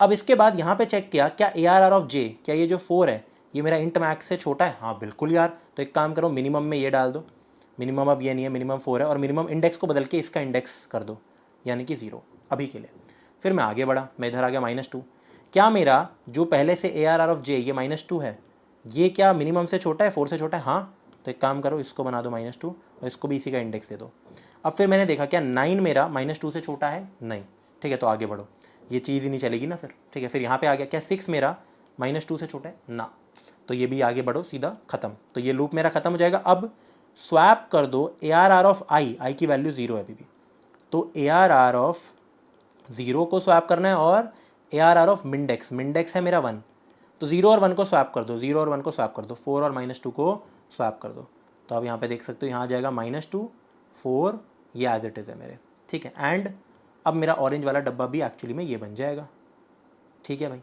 अब इसके बाद यहाँ पे चेक किया, क्या ARR(j), क्या ये जो 4 है ये मेरा इंट मैक्स से छोटा है, हाँ बिल्कुल यार। तो एक काम करो, मिनिमम में ये डाल दो, मिनिमम अब ये नहीं है, मिनिमम 4 है, और मिनिमम इंडेक्स को बदल के इसका इंडेक्स कर दो, यानी कि 0 अभी के लिए। फिर मैं आगे बढ़ा, मैं इधर आ गया -2। क्या मेरा जो पहले से ARR(j) ये -2 है, ये क्या मिनिमम से छोटा है, 4 से छोटा है, हाँ। तो एक काम करो, इसको बना दो -2 और इसको भी इसी का इंडेक्स दे दो। अब फिर मैंने देखा क्या 9 मेरा -2 से छोटा है, नहीं, ठीक है। तो आगे बढ़ो, ये चीज़ ही नहीं चलेगी ना फिर, ठीक है। फिर यहाँ पे आ गया क्या 6 मेरा -2 से छोटा है ना, तो ये भी आगे बढ़ो, सीधा ख़त्म। तो ये लूप मेरा ख़त्म हो जाएगा। अब स्वैप कर दो ARR(i) की वैल्यू 0 है अभी भी, तो ARR(0) को स्वैप करना है, और ARR(mindex), मिंडेक्स है मेरा 1, तो 0 और 1 को स्वैप कर दो, 0 और 1 को स्वैप कर दो, 4 और -2 को स्वैप कर दो। तो अब यहाँ पे देख सकते हो, यहाँ आ जाएगा -2, 4, ये एज इट इज़ है मेरे, ठीक है। एंड अब मेरा ऑरेंज वाला डब्बा भी एक्चुअली में ये बन जाएगा, ठीक है भाई।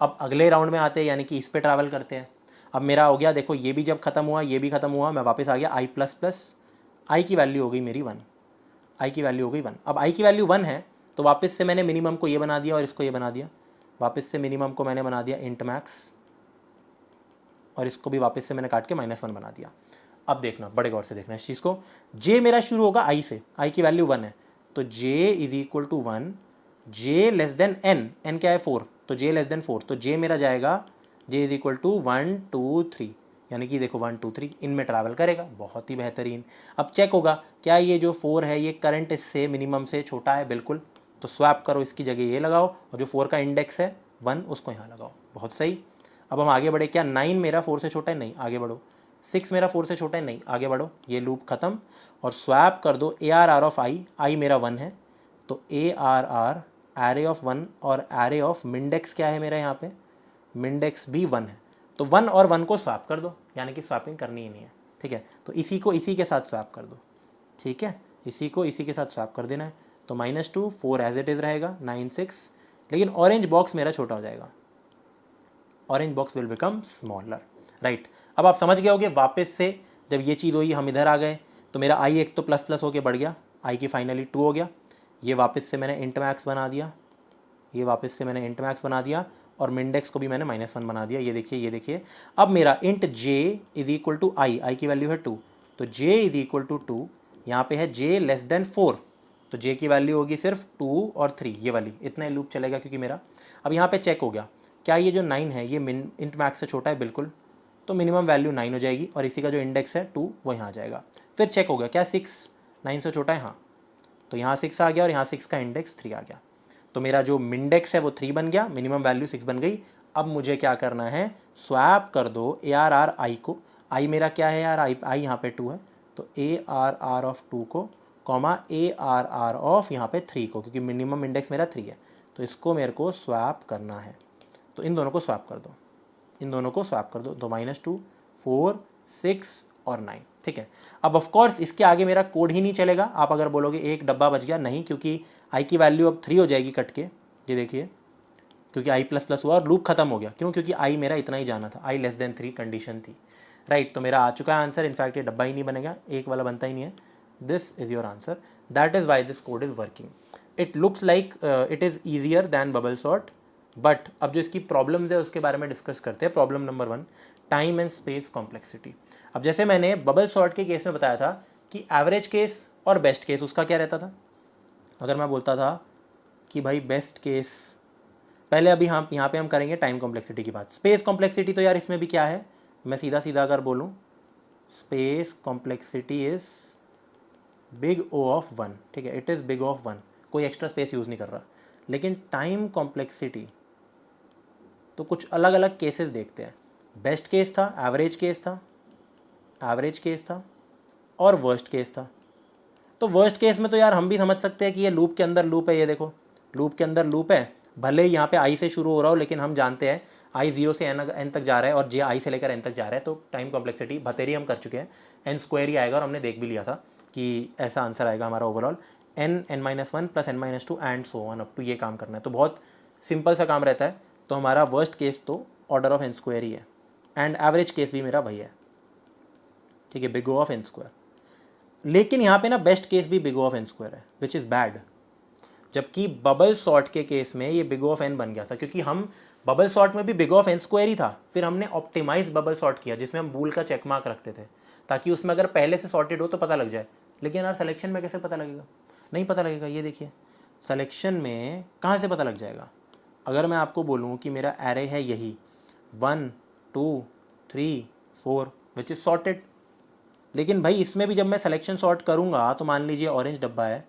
अब अगले राउंड में आते हैं, यानी कि इस पे ट्रैवल करते हैं। अब मेरा हो गया, देखो ये भी जब ख़त्म हुआ, ये भी ख़त्म हुआ, मैं वापस आ गया i++, i की वैल्यू हो गई मेरी 1, i की वैल्यू हो गई 1। अब i की वैल्यू 1 है, तो वापस से मैंने मिनिमम को ये बना दिया और इसको ये बना दिया, वापस से मिनिमम को मैंने बना दिया इंट मैक्स, और इसको भी वापस से मैंने काट के -1 बना दिया। अब देखना, बड़े गौर से देखना इस चीज़ को, j मेरा शुरू होगा i से, i की वैल्यू 1 है, तो j = 1, j n, n क्या है 4, तो j <4, तो j मेरा जाएगा, j = 1, 2, 3, यानी कि देखो 1, 2, 3 इनमें ट्रैवल करेगा, बहुत ही बेहतरीन। अब चेक होगा क्या ये जो 4 है ये करंट इससे मिनिमम से छोटा है, बिल्कुल। तो स्वैप करो, इसकी जगह ये लगाओ, और जो 4 का इंडेक्स है 1 उसको यहाँ लगाओ, बहुत सही। अब हम आगे बढ़े, क्या 9 मेरा 4 से छोटा है, नहीं, आगे बढ़ो। 6 मेरा 4 से छोटा है, नहीं, आगे बढ़ो। ये लूप ख़त्म, और स्वैप कर दो ARR(i), i मेरा 1 है, तो ARR एरे ऑफ 1, और एरे ऑफ मिंडेक्स क्या है मेरा यहाँ पे, मिंडेक्स भी 1 है, तो 1 और 1 को स्वैप कर दो, यानी कि स्वैपिंग करनी ही नहीं है, ठीक है। तो इसी को इसी के साथ स्वैप कर दो, ठीक है, इसी को इसी के साथ स्वैप कर देना है। तो -2, 4 एज इट इज़ रहेगा, 9 6, लेकिन ऑरेंज बॉक्स मेरा छोटा हो जाएगा, orange box will become smaller, right. अब आप समझ गए होगे, वापस से जब ये चीज़ हुई हम इधर आ गए तो मेरा आई एक तो प्लस प्लस होके बढ़ गया, आई की फाइनली 2 हो गया, ये वापस से मैंने इंट मैक्स बना दिया, ये वापस से मैंने इंट मैक्स बना दिया, और मिंडेक्स को भी मैंने -1 बना दिया। ये देखिए, ये देखिए, अब मेरा int j is equal to i की वैल्यू है 2, तो j इज इक्वल टू 2, यहाँ पे है j लेस देन 4, तो j की वैल्यू होगी सिर्फ 2 और 3, ये वाली, इतना ही लूप चलेगा क्योंकि मेरा अब यहाँ पे चेक हो गया क्या ये जो 9 है ये इंट मैक्स से छोटा है, बिल्कुल, तो मिनिमम वैल्यू 9 हो जाएगी, और इसी का जो इंडेक्स है 2 वो यहाँ आ जाएगा। फिर चेक हो गया क्या 6 9 से छोटा है, हाँ, तो यहाँ 6 आ गया और यहाँ 6 का इंडेक्स 3 आ गया, तो मेरा जो मिंडेक्स है वो 3 बन गया, मिनिमम वैल्यू 6 बन गई। अब मुझे क्या करना है, स्वैप कर दो ARR आई को, आई मेरा क्या है यार, आई यहाँ पे 2 है, तो ARR ऑफ 2 को कॉमा ARR ऑफ यहाँ पे 3 को, क्योंकि मिनिमम इंडेक्स मेरा 3 है, तो इसको मेरे को स्वैप करना है, तो इन दोनों को स्वैप कर दो, इन दोनों को स्वैप कर दो, तो -2 4 6 और 9, ठीक है। अब ऑफ कोर्स इसके आगे मेरा कोड ही नहीं चलेगा, आप अगर बोलोगे एक डब्बा बच गया, नहीं, क्योंकि आई की वैल्यू अब 3 हो जाएगी कट के, ये देखिए, क्योंकि आई प्लस प्लस हुआ और लूप खत्म हो गया, क्यों, क्योंकि आई मेरा इतना ही जाना था, आई लेस देन 3 कंडीशन थी, राइट। तो मेरा आ चुका है आंसर, इनफैक्ट ये डब्बा ही नहीं बनेगा, एक वाला बनता ही नहीं है, this is your answer, that is why this code is working. It looks like it is easier than bubble sort, but अब जो इसकी प्रॉब्लम्स है उसके बारे में डिस्कस करते हैं। Problem number 1, time and space complexity. अब जैसे मैंने बबल सॉर्ट के केस में बताया था कि एवरेज केस और बेस्ट केस उसका क्या रहता था, अगर मैं बोलता था कि भाई बेस्ट केस, पहले अभी हम यहाँ पे हम करेंगे टाइम कॉम्प्लेक्सिटी की बात। स्पेस कॉम्प्लेक्सिटी तो यार इसमें भी क्या है, मैं सीधा सीधा अगर बोलूँ, space complexity is big O of 1, ठीक है, इट इज़ बिग ऑफ 1, कोई एक्स्ट्रा स्पेस यूज़ नहीं कर रहा। लेकिन टाइम कॉम्प्लेक्सिटी तो कुछ अलग अलग केसेस देखते हैं, बेस्ट केस था, एवरेज केस था, एवरेज केस था और वर्स्ट केस था। तो वर्स्ट केस में तो यार हम भी समझ सकते हैं कि ये लूप के अंदर लूप है, ये देखो लूप के अंदर लूप है, भले ही यहाँ पे आई से शुरू हो रहा हो, लेकिन हम जानते हैं आई 0 से n तक जा रहा है और जे आई से लेकर n तक जा रहा है, तो टाइम कॉम्प्लेक्सिटी भतेरी हम कर चुके हैं, n² ही आएगा, और हमने देख भी लिया था कि ऐसा आंसर आएगा हमारा overall, n-1 plus n-2 and so on up to, ये काम करना है, तो बहुत सिंपल सा काम रहता है। तो हमारा वर्स्ट केस तो ऑर्डर ऑफ n² ही है, एंड एवरेज केस भी मेरा वही है, ठीक है, बिग O ऑफ n²। लेकिन यहाँ पे ना बेस्ट केस भी बिग O ऑफ n² है, विच इज़ बैड, जबकि बबल सॉर्ट के केस में ये बिग O ऑफ n बन गया था, क्योंकि हम बबल सॉर्ट में भी बिग O ऑफ n² ही था, फिर हमने ऑप्टिमाइज बबल सॉर्ट किया जिसमें हम बूल का चेक मार्क रखते थे, ताकि उसमें अगर पहले से सॉर्टेड हो तो पता लग जाए। लेकिन यार सिलेक्शन में कैसे पता लगेगा, नहीं पता लगेगा। ये देखिए सिलेक्शन में कहाँ से पता लग जाएगा, अगर मैं आपको बोलूँ कि मेरा एरे है यही 1 2 3 4 विच इज़ सॉर्टेड, लेकिन भाई इसमें भी जब मैं सिलेक्शन सॉर्ट करूँगा तो मान लीजिए ऑरेंज डब्बा है,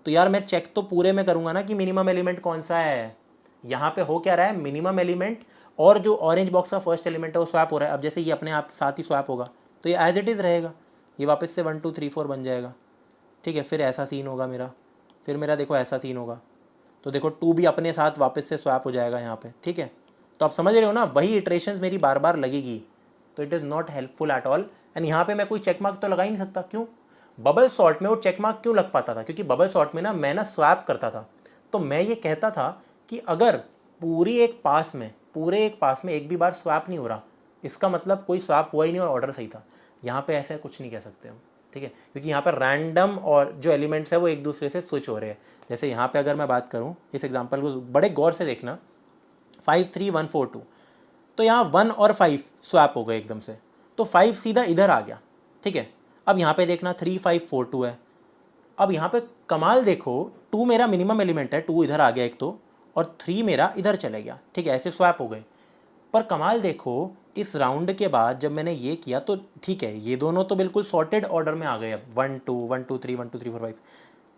तो यार मैं चेक तो पूरे में करूँगा ना कि मिनिमम एलिमेंट कौन सा है, यहाँ पे हो क्या रहा है, मिनिमम एलिमेंट और जो ऑरेंज बॉक्स का फर्स्ट एलिमेंट है वो स्वैप हो रहा है। अब जैसे ये अपने आप साथ ही स्वैप होगा तो ये एज इट इज़ रहेगा, ये वापस से 1 2 3 4 बन जाएगा, ठीक है। फिर ऐसा सीन होगा मेरा, फिर मेरा देखो ऐसा सीन होगा, तो देखो 2 भी अपने साथ वापस से स्वैप हो जाएगा यहाँ पे, ठीक है। तो आप समझ रहे हो ना, वही इटरेशंस मेरी बार बार लगेगी, तो it is not helpful at all. And यहाँ पे मैं कोई चेक मार्क तो लगा ही नहीं सकता, क्यों, बबल सॉर्ट में वो चेक मार्क क्यों लग पाता था, क्योंकि बबल सॉर्ट में ना मैं ना स्वैप करता था, तो मैं ये कहता था कि अगर पूरे एक पास में एक भी बार स्वैप नहीं हो रहा, इसका मतलब कोई स्वैप हुआ ही नहीं और ऑर्डर सही था। यहाँ पे ऐसा कुछ नहीं कह सकते हम, ठीक है, क्योंकि यहाँ पर रैंडम और जो एलिमेंट्स है वो एक दूसरे से स्विच हो रहे हैं। जैसे यहाँ पे अगर मैं बात करूँ, इस एग्जांपल को बड़े गौर से देखना, 5 3 1 4 2, तो यहाँ 1 और 5 स्वैप हो गए एकदम से, तो 5 सीधा इधर आ गया, ठीक है। अब यहाँ पे देखना 3 5 4 2 है, अब यहाँ पे कमाल देखो, 2 मेरा मिनिमम एलिमेंट है, 2 इधर आ गया एक तो, और 3 मेरा इधर चले गया, ठीक है, ऐसे स्वैप हो गए। पर कमाल देखो, इस राउंड के बाद जब मैंने ये किया तो ठीक है, ये दोनों तो बिल्कुल सॉर्टेड ऑर्डर में आ गए, अब 1 2 1 2 3 1 2 3 4 5,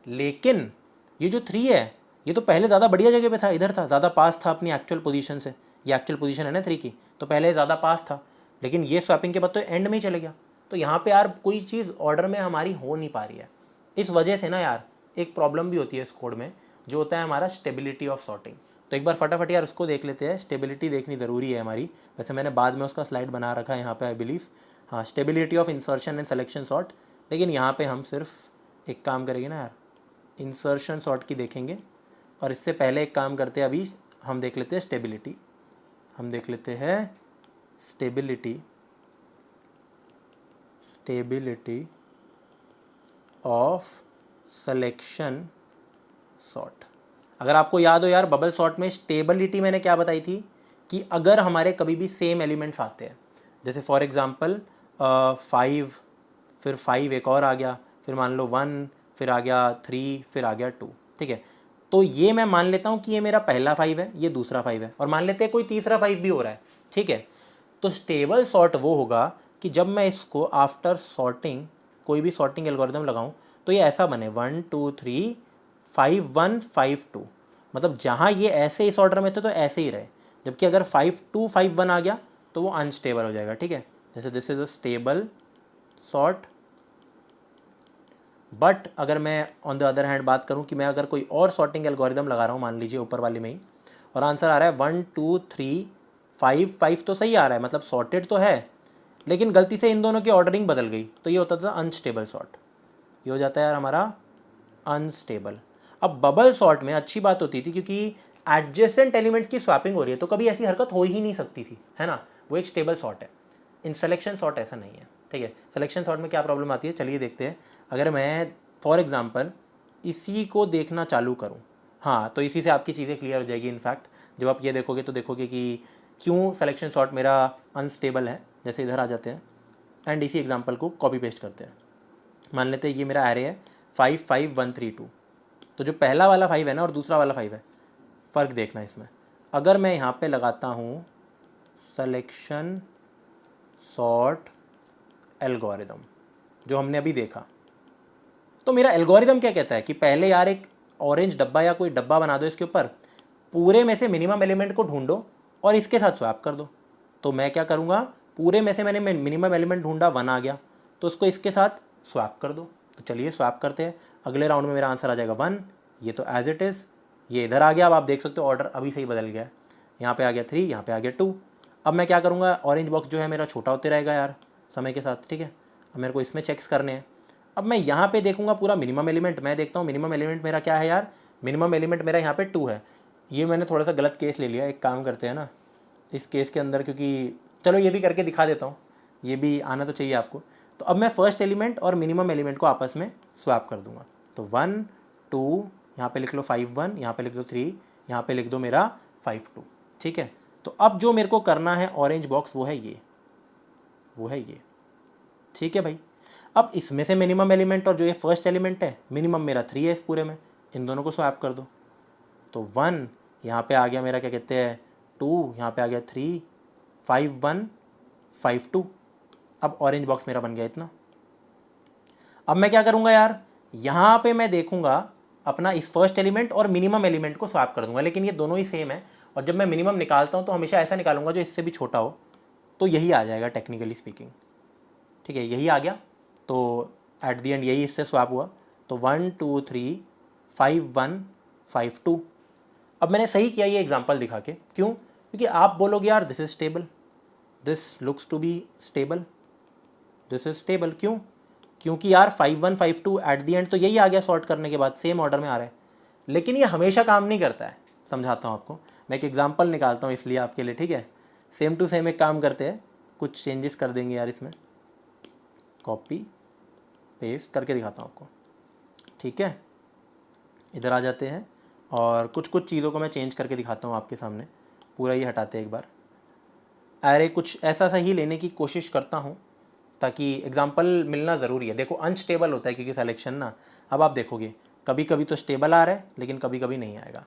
लेकिन ये जो 3 है ये तो पहले ज़्यादा बढ़िया जगह पे था, इधर था, ज़्यादा पास था अपनी एक्चुअल पोजीशन से, ये एक्चुअल पोजीशन है ना 3 की, तो पहले ज़्यादा पास था, लेकिन ये स्वैपिंग के बाद तो एंड में ही चले गया। तो यहाँ पे यार कोई चीज़ ऑर्डर में हमारी हो नहीं पा रही है, इस वजह से ना यार एक प्रॉब्लम भी होती है इस कोड में, जो होता है हमारा स्टेबिलिटी ऑफ सॉर्टिंग। तो एक बार फटाफट यार उसको देख लेते हैं, स्टेबिलिटी देखनी ज़रूरी है हमारी, वैसे मैंने बाद में उसका स्लाइड बना रखा है यहाँ पे आई बिलीव, हाँ, stability of insertion and selection sort. लेकिन यहाँ पे हम सिर्फ एक काम करेंगे ना यार, इंसर्शन सॉर्ट की देखेंगे, और इससे पहले एक काम करते हैं, अभी हम देख लेते हैं स्टेबिलिटी। हम देख लेते हैं स्टेबिलिटी ऑफ सिलेक्शन सॉर्ट। अगर आपको याद हो यार, बबल सॉर्ट में स्टेबिलिटी मैंने क्या बताई थी कि अगर हमारे कभी भी सेम एलिमेंट्स आते हैं, जैसे फॉर एग्जांपल 5, फिर 5 एक और आ गया, फिर मान लो 1, फिर आ गया 3, फिर आ गया 2, ठीक है, तो ये मैं मान लेता हूँ कि ये मेरा पहला 5 है, ये दूसरा 5 है, और मान लेते हैं कोई तीसरा 5 भी हो रहा है, ठीक है। तो स्टेबल सॉर्ट वो होगा कि जब मैं इसको आफ्टर सॉर्टिंग कोई भी सॉर्टिंग एल्गोरिदम लगाऊं तो ये ऐसा बने 1 2 3 5 1 5 2, मतलब जहाँ ये ऐसे इस ऑर्डर में थे तो ऐसे ही रहे, जबकि अगर 5 2 5 1 आ गया तो वो अनस्टेबल हो जाएगा, ठीक है। जैसे this is a stable sort. But अगर मैं ऑन द अदर हैंड बात करूं कि मैं अगर कोई और सॉर्टिंग एल्गोरिदम लगा रहा हूं, मान लीजिए ऊपर वाले में ही, और आंसर आ रहा है 1 2 3 5 5 तो सही आ रहा है, मतलब सॉर्टेड तो है, लेकिन गलती से इन दोनों की ऑर्डरिंग बदल गई, तो ये होता था अनस्टेबल सॉर्ट। ये हो जाता है यार हमारा अनस्टेबल। अब बबल सॉर्ट में अच्छी बात होती थी क्योंकि एडजेसेंट एलिमेंट्स की स्वैपिंग हो रही है, तो कभी ऐसी हरकत हो ही नहीं सकती थी, है ना, वो एक स्टेबल सॉर्ट है। इन सिलेक्शन सॉर्ट ऐसा नहीं है, ठीक है। सिलेक्शन सॉर्ट में क्या प्रॉब्लम आती है, चलिए देखते हैं। अगर मैं फॉर एग्जांपल इसी को देखना चालू करूं, हाँ, तो इसी से आपकी चीज़ें क्लियर हो जाएगी। इनफैक्ट जब आप ये देखोगे तो देखोगे कि क्यों सिलेक्शन सॉर्ट मेरा अनस्टेबल है। जैसे इधर आ जाते हैं एंड इसी एग्जांपल को कॉपी पेस्ट करते हैं। मान लेते हैं ये मेरा एरे है 5 5 1 3 2, तो जो पहला वाला 5 है ना और दूसरा वाला 5 है, फ़र्क देखना इसमें। अगर मैं यहाँ पे लगाता हूँ सिलेक्शन सॉर्ट एल्गोरिदम जो हमने अभी देखा, तो मेरा एल्गोरिदम क्या कहता है कि पहले यार एक ऑरेंज डब्बा या कोई डब्बा बना दो, इसके ऊपर पूरे में से मिनिमम एलिमेंट को ढूंढो और इसके साथ स्वैप कर दो। तो मैं क्या करूँगा, पूरे में से मैंने मिनिमम एलिमेंट ढूंढा, 1 आ गया, तो उसको इसके साथ स्वैप कर दो। तो चलिए स्वैप करते हैं। अगले राउंड में मेरा आंसर आ जाएगा 1, ये तो एज इट इज़, ये इधर आ गया। अब आप देख सकते हो ऑर्डर अभी सही बदल गया है, यहाँ पे आ गया 3, यहाँ पे आ गया 2। अब मैं क्या करूँगा, ऑरेंज बॉक्स जो है मेरा छोटा होते रहेगा यार समय के साथ, ठीक है। अब मेरे को इसमें चेक्स करने हैं। अब मैं यहाँ पे देखूंगा पूरा मिनिमम एलिमेंट, मैं देखता हूँ मिनिमम एलिमेंट मेरा क्या है यार, मिनिमम एलिमेंट मेरा यहाँ पे 2 है। ये मैंने थोड़ा सा गलत केस ले लिया, एक काम करते हैं ना इस केस के अंदर, क्योंकि चलो ये भी करके दिखा देता हूँ, ये भी आना तो चाहिए आपको। तो अब मैं फर्स्ट एलिमेंट और मिनिमम एलिमेंट को आपस में स्वैप कर दूंगा। तो 1 2, यहाँ पे लिख लो 5 1, यहाँ पे लिख दो 3, यहाँ पे लिख दो मेरा 5 2, ठीक है। तो अब जो मेरे को करना है ऑरेंज बॉक्स वो है ये, ठीक है भाई। अब इसमें से मिनिमम एलिमेंट और जो ये फर्स्ट एलिमेंट है, मिनिमम मेरा 3 है इस पूरे में, इन दोनों को स्वैप कर दो। तो 1 यहाँ पे आ गया मेरा, क्या कहते हैं 2, यहाँ पे आ गया 3, 5 1 5 2। अब ऑरेंज बॉक्स मेरा बन गया इतना। अब मैं क्या करूँगा यार, यहाँ पे मैं देखूँगा अपना इस फर्स्ट एलिमेंट और मिनिमम एलिमेंट को स्वैप कर दूंगा, लेकिन ये दोनों ही सेम है, और जब मैं मिनिमम निकालता हूँ तो हमेशा ऐसा निकालूंगा जो इससे भी छोटा हो, तो यही आ जाएगा टेक्निकली स्पीकिंग, ठीक है, यही आ गया। तो एट द एंड यही इससे स्वैप हुआ। तो 1 2 3 5 1 5 2। अब मैंने सही किया ये एग्जांपल दिखा के, क्यों, क्योंकि आप बोलोगे यार this is stable, this looks to be stable, this is stable. क्यों, क्योंकि यार 5 1 5 2 एट द एंड तो यही आ गया सॉर्ट करने के बाद, सेम ऑर्डर में आ रहा है। लेकिन ये हमेशा काम नहीं करता है, समझाता हूँ आपको। मैं एक एग्जांपल निकालता हूँ इसलिए आपके लिए, ठीक है। सेम टू सेम एक काम करते हैं, कुछ चेंजेस कर देंगे यार इसमें, कॉपी पेस्ट करके दिखाता हूँ आपको, ठीक है। इधर आ जाते हैं और कुछ कुछ चीज़ों को मैं चेंज करके दिखाता हूँ आपके सामने। पूरा ही हटाते हैं एक बार, अरे कुछ ऐसा सा ही लेने की कोशिश करता हूँ ताकि एग्जांपल मिलना ज़रूरी है। देखो अनस्टेबल होता है क्योंकि सिलेक्शन ना, अब आप देखोगे कभी कभी तो स्टेबल आ रहा है लेकिन कभी कभी नहीं आएगा।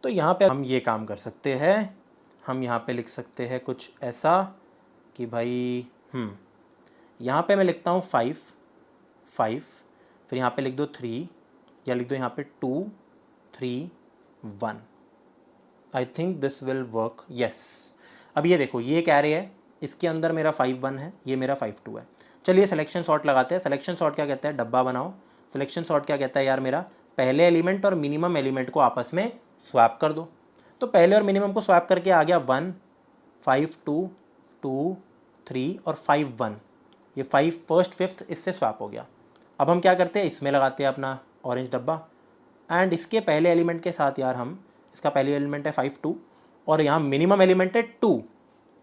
तो यहाँ पे हम ये काम कर सकते हैं, हम यहाँ पे लिख सकते हैं कुछ ऐसा कि भाई यहाँ पे मैं लिखता हूँ 5 5, फिर यहाँ पे लिख दो 3, या लिख दो यहाँ पे 2 3 1। I think this will work, yes. अब ये देखो ये एक एरे है, इसके अंदर मेरा 5 1 है, ये मेरा 5 2 है। चलिए सिलेक्शन सॉर्ट लगाते हैं। सिलेक्शन सॉर्ट क्या कहता है, डब्बा बनाओ। सिलेक्शन सॉर्ट क्या कहता है यार, मेरा पहले एलिमेंट और मिनिमम एलिमेंट को आपस में स्वैप कर दो। तो पहले और मिनिमम को स्वैप करके आ गया 1 5 2 2 3 और 5 1, ये 5 फर्स्ट फिफ्थ इससे स्वैप हो गया। अब हम क्या करते हैं, इसमें लगाते हैं अपना ऑरेंज डब्बा। एंड इसके पहले एलिमेंट के साथ यार हम, इसका पहले एलिमेंट है 5 2 और यहाँ मिनिमम एलिमेंट है 2,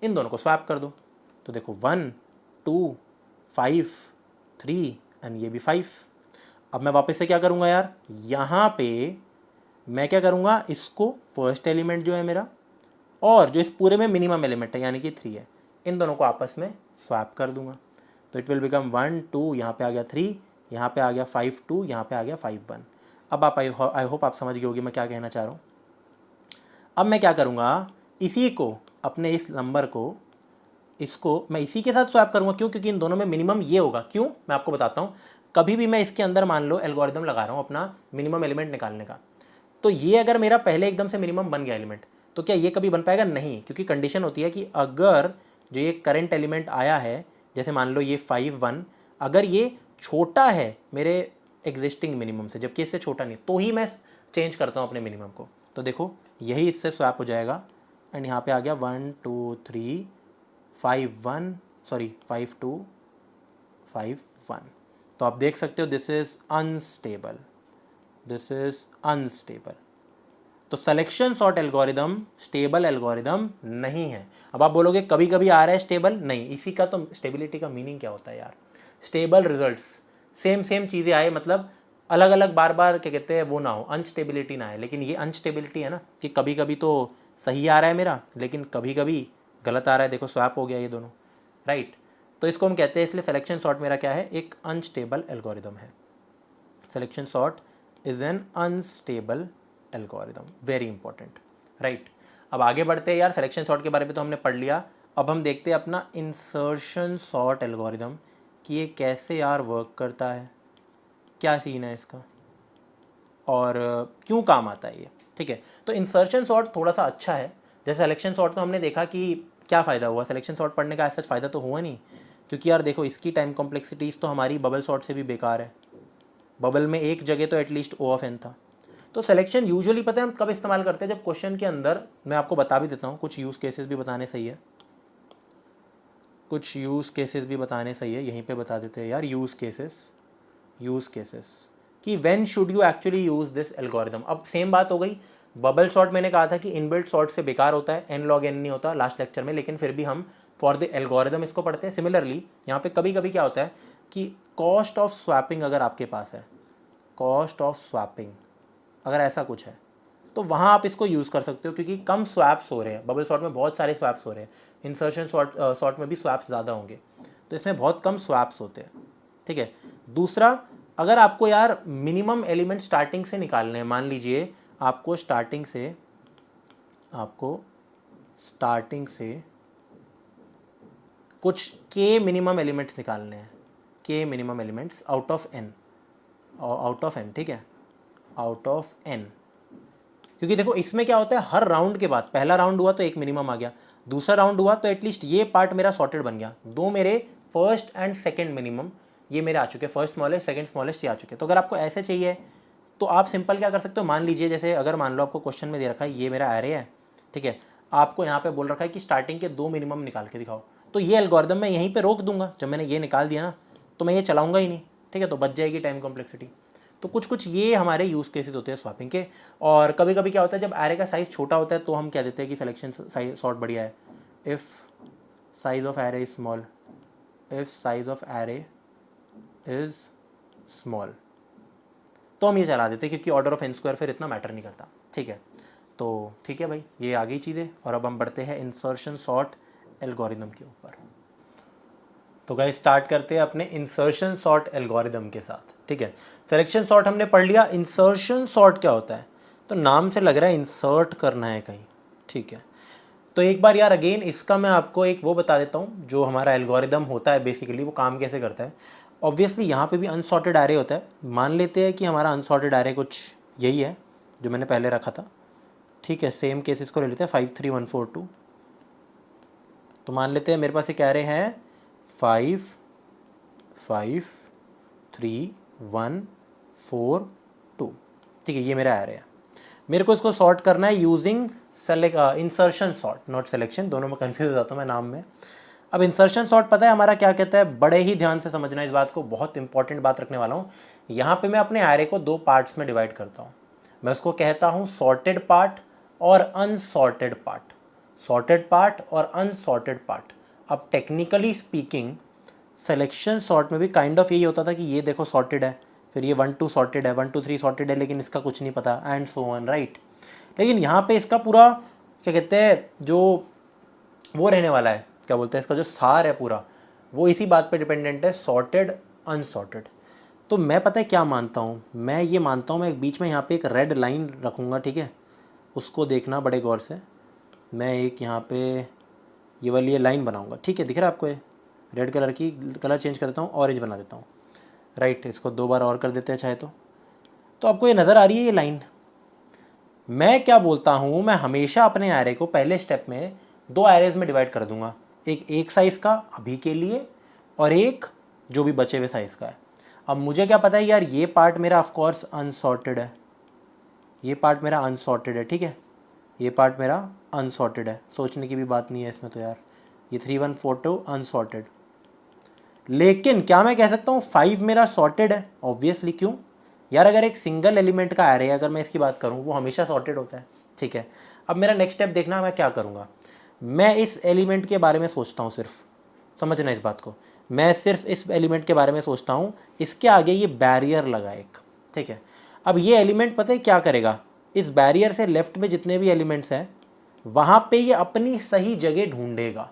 इन दोनों को स्वैप कर दो। तो देखो 1 2 5 3 एंड ये भी 5। अब मैं वापस से क्या करूँगा यार, यहाँ पे मैं क्या करूँगा, इसको फर्स्ट एलिमेंट जो है मेरा और जो इस पूरे में मिनिमम एलिमेंट है यानी कि 3 है, इन दोनों को आपस में स्वैप कर दूंगा। तो इट विल बिकम 1 2, यहाँ पे आ गया 3, यहाँ पे आ गया 5 2, यहाँ पे आ गया 5 1। अब आप आई होप आप समझ गए होगी मैं क्या कहना चाह रहा हूँ। अब मैं क्या करूँगा, इसी को अपने इस नंबर को, इसको मैं इसी के साथ स्वैप करूँगा। क्यों? क्योंकि इन दोनों में मिनिमम ये होगा। क्यों? मैं आपको बताता हूँ। कभी भी मैं इसके अंदर मान लो एल्गोरिदम लगा रहा हूँ अपना मिनिमम एलिमेंट निकालने का, तो ये अगर मेरा पहले एकदम से मिनिमम बन गया एलिमेंट, तो क्या ये कभी बन पाएगा? नहीं, क्योंकि कंडीशन होती है कि अगर जो ये करंट एलिमेंट आया है, जैसे मान लो ये 5 1, अगर ये छोटा है मेरे एग्जिस्टिंग मिनिमम से, जबकि इससे छोटा नहीं, तो ही मैं चेंज करता हूँ अपने मिनिमम को। तो देखो यही इससे स्वैप हो जाएगा एंड यहाँ पे आ गया 1 2 3 5 1, सॉरी 5 2 5 1। तो आप देख सकते हो this is unstable, this is unstable. तो selection sort algorithm stable algorithm नहीं है। अब आप बोलोगे कभी कभी आ रहा है स्टेबल, नहीं। इसी का तो स्टेबिलिटी का मीनिंग क्या होता है यार, स्टेबल रिजल्ट्स, सेम चीज़ें आए, मतलब अलग अलग बार बार क्या कहते हैं वो ना हो, अनस्टेबिलिटी ना आए। लेकिन ये अनस्टेबिलिटी है ना कि कभी कभी तो सही आ रहा है मेरा, लेकिन कभी कभी गलत आ रहा है। देखो स्वैप हो गया ये दोनों, राइट। तो इसको हम कहते हैं, इसलिए सिलेक्शन सॉर्ट मेरा क्या है, एक अनस्टेबल एल्गोरिदम है। Selection sort is an unstable algorithm, very important, right. अब आगे बढ़ते हैं यार, सिलेक्शन सॉर्ट के बारे में तो हमने पढ़ लिया। अब हम देखते हैं अपना इंसर्शन सॉर्ट एल्गोरिदम कि ये कैसे यार वर्क करता है, क्या सीन है इसका और क्यों काम आता है ये, ठीक है। तो इंसर्शन सॉर्ट थोड़ा सा अच्छा है। जैसे सिलेक्शन सॉर्ट तो हमने देखा कि क्या फ़ायदा हुआ, सिलेक्शन सॉर्ट पढ़ने का ऐसा फ़ायदा तो हुआ नहीं, क्योंकि यार देखो इसकी टाइम कॉम्प्लेक्सिटीज़ तो हमारी बबल सॉर्ट से भी बेकार है। बबल में एक जगह तो एटलीस्ट ओ ऑफ एन था। तो सिलेक्शन यूजुअली पता है हम कब इस्तेमाल करते हैं, जब क्वेश्चन के अंदर, मैं आपको बता भी देता हूँ, कुछ यूज़ केसेस भी बताने सही है, कुछ यूज़ केसेस भी बताने सही है, यहीं पे बता देते हैं यार। यूज़ केसेस कि when should you actually use this algorithm. अब सेम बात हो गई, बबल सॉर्ट मैंने कहा था कि इनबिल्ट सॉर्ट से बेकार होता है, एन लॉग एन नहीं होता लास्ट लेक्चर में, लेकिन फिर भी हम फॉर द एल्गोरिदम इसको पढ़ते हैं। सिमिलरली यहाँ पे कभी कभी क्या होता है कि कॉस्ट ऑफ स्वैपिंग अगर आपके पास है, कॉस्ट ऑफ स्वैपिंग अगर ऐसा कुछ है, तो वहाँ आप इसको यूज़ कर सकते हो, क्योंकि कम स्वैप्स हो रहे हैं। बबल सॉर्ट में बहुत सारे स्वैप्स हो रहे हैं, इंसर्शन सॉर्ट में भी स्वैप्स ज़्यादा होंगे, तो इसमें बहुत कम स्वैप्स होते हैं, ठीक है। दूसरा, अगर आपको यार मिनिमम एलिमेंट स्टार्टिंग से निकालने हैं, मान लीजिए आपको स्टार्टिंग से कुछ के मिनिमम एलिमेंट्स निकालने हैं, के minimum elements out of n, ठीक है, आउट ऑफ एन। क्योंकि देखो इसमें क्या होता है, हर राउंड के बाद, पहला राउंड हुआ तो एक मिनिमम आ गया, दूसरा राउंड हुआ तो एटलीस्ट ये पार्ट मेरा सॉर्टेड बन गया, दो मेरे फर्स्ट एंड सेकंड मिनिमम ये मेरे आ चुके, फर्स्ट स्मॉलेस्ट सेकंड स्मॉलेस्ट ये आ चुके। तो अगर आपको ऐसे चाहिए तो आप सिंपल क्या कर सकते हो, मान लीजिए जैसे अगर मान लो आपको क्वेश्चन में दे रखा है ये मेरा एरे है, ठीक है, आपको यहाँ पे बोल रखा है कि स्टार्टिंग के दो मिनिमम निकाल के दिखाओ, तो ये एल्गोरिदम मैं यहीं पे रोक दूंगा। जब मैंने ये निकाल दिया ना तो मैं ये चलाऊंगा ही नहीं, ठीक है, तो बच जाएगी टाइम कॉम्प्लेक्सिटी। तो कुछ ये हमारे यूज़ केसेस होते हैं स्वैपिंग के। और कभी कभी क्या होता है, जब एरे का साइज़ छोटा होता है तो हम कह देते हैं कि सिलेक्शन सॉर्ट बढ़िया है। If size of array is small, if size of array is small, तो हम ये चला देते हैं, क्योंकि ऑर्डर ऑफ एन स्क्वायर फिर इतना मैटर नहीं करता, ठीक है। तो ठीक है भाई, ये आ गई चीज़ें। और अब हम बढ़ते हैं इंसर्शन सॉर्ट एल्गोरिदम के ऊपर। तो गाइस स्टार्ट करते हैं अपने इंसर्शन सॉर्ट एल्गोरिदम के साथ, ठीक है। सिलेक्शन सॉर्ट हमने पढ़ लिया, इंसर्शन सॉर्ट क्या होता है, तो नाम से लग रहा है इंसर्ट करना है कहीं, ठीक है। तो एक बार यार अगेन इसका मैं आपको एक वो बता देता हूँ, जो हमारा एल्गोरिदम होता है बेसिकली वो काम कैसे करता है। ऑब्वियसली यहाँ पे भी अनसॉर्टेड एरे होता है, मान लेते हैं कि हमारा अनसॉर्टेड एरे कुछ यही है जो मैंने पहले रखा था, ठीक है। सेम केसेस को ले लेते हैं, 5 3 1 4 2। तो मान लेते हैं मेरे पास एक एरे है 5 5 3 1 4 2, ठीक है, ये मेरा एरे है। मेरे को इसको सॉर्ट करना है using insertion sort, not selection, दोनों में कंफ्यूज हो जाता हूँ मैं नाम में। अब इंसर्शन सॉर्ट पता है हमारा क्या कहता है, बड़े ही ध्यान से समझना इस बात को, बहुत इंपॉर्टेंट बात रखने वाला हूँ। यहाँ पे मैं अपने एरे को दो पार्ट्स में डिवाइड करता हूँ, मैं उसको कहता हूँ सॉर्टेड पार्ट और अनसॉर्टेड पार्ट, सॉर्टेड पार्ट और अनसॉर्टेड पार्ट। अब टेक्निकली स्पीकिंग सिलेक्शन सॉर्ट में भी काइंड ऑफ यही होता था कि ये देखो सॉर्टेड है, फिर ये 1 2 सॉर्टेड है, 1 2 3 सॉर्टेड है, लेकिन इसका कुछ नहीं पता एंड सो ऑन, राइट। लेकिन यहाँ पे इसका पूरा क्या कहते हैं जो वो रहने वाला है, क्या बोलते हैं, इसका जो सार है पूरा वो इसी बात पे डिपेंडेंट है, सॉर्टेड अनसॉर्टेड। तो मैं पता है क्या मानता हूँ, मैं ये मानता हूँ मैं एक बीच में यहाँ पे एक रेड लाइन रखूँगा, ठीक है, उसको देखना बड़े गौर से। मैं एक यहाँ पे ये वाली ये लाइन बनाऊँगा, ठीक है, दिख रहा है आपको, ये रेड कलर की, कलर चेंज कर देता हूँ, ऑरेंज बना देता हूँ, राइट। इसको 2 बार और कर देते हैं चाहे तो आपको ये नज़र आ रही है ये लाइन। मैं क्या बोलता हूँ, मैं हमेशा अपने एरे को पहले स्टेप में 2 एरेज में डिवाइड कर दूंगा, एक साइज़ का अभी के लिए और एक जो भी बचे हुए साइज़ का है। अब मुझे क्या पता है यार, ये पार्ट मेरा ऑफकोर्स अनसॉर्टेड है, ये पार्ट मेरा अनसॉर्टेड है, ठीक है, ये पार्ट मेरा अनसॉर्टेड है, सोचने की भी बात नहीं है इसमें तो यार, ये 3 1 4 2 अनसॉर्टेड। लेकिन क्या मैं कह सकता हूँ 5 मेरा सॉर्टेड है? ऑब्वियसली, क्यों यार, अगर एक सिंगल एलिमेंट का एरे अगर मैं इसकी बात करूँ वो हमेशा सॉर्टेड होता है, ठीक है। अब मेरा नेक्स्ट स्टेप देखना, मैं क्या करूँगा, मैं इस एलिमेंट के बारे में सोचता हूँ, सिर्फ समझना इस बात को, मैं सिर्फ इस एलिमेंट के बारे में सोचता हूँ, इसके आगे ये बैरियर लगा एक, ठीक है। अब ये एलिमेंट पता है क्या करेगा, इस बैरियर से लेफ्ट में जितने भी एलिमेंट्स हैं वहाँ पे ये अपनी सही जगह ढूंढेगा,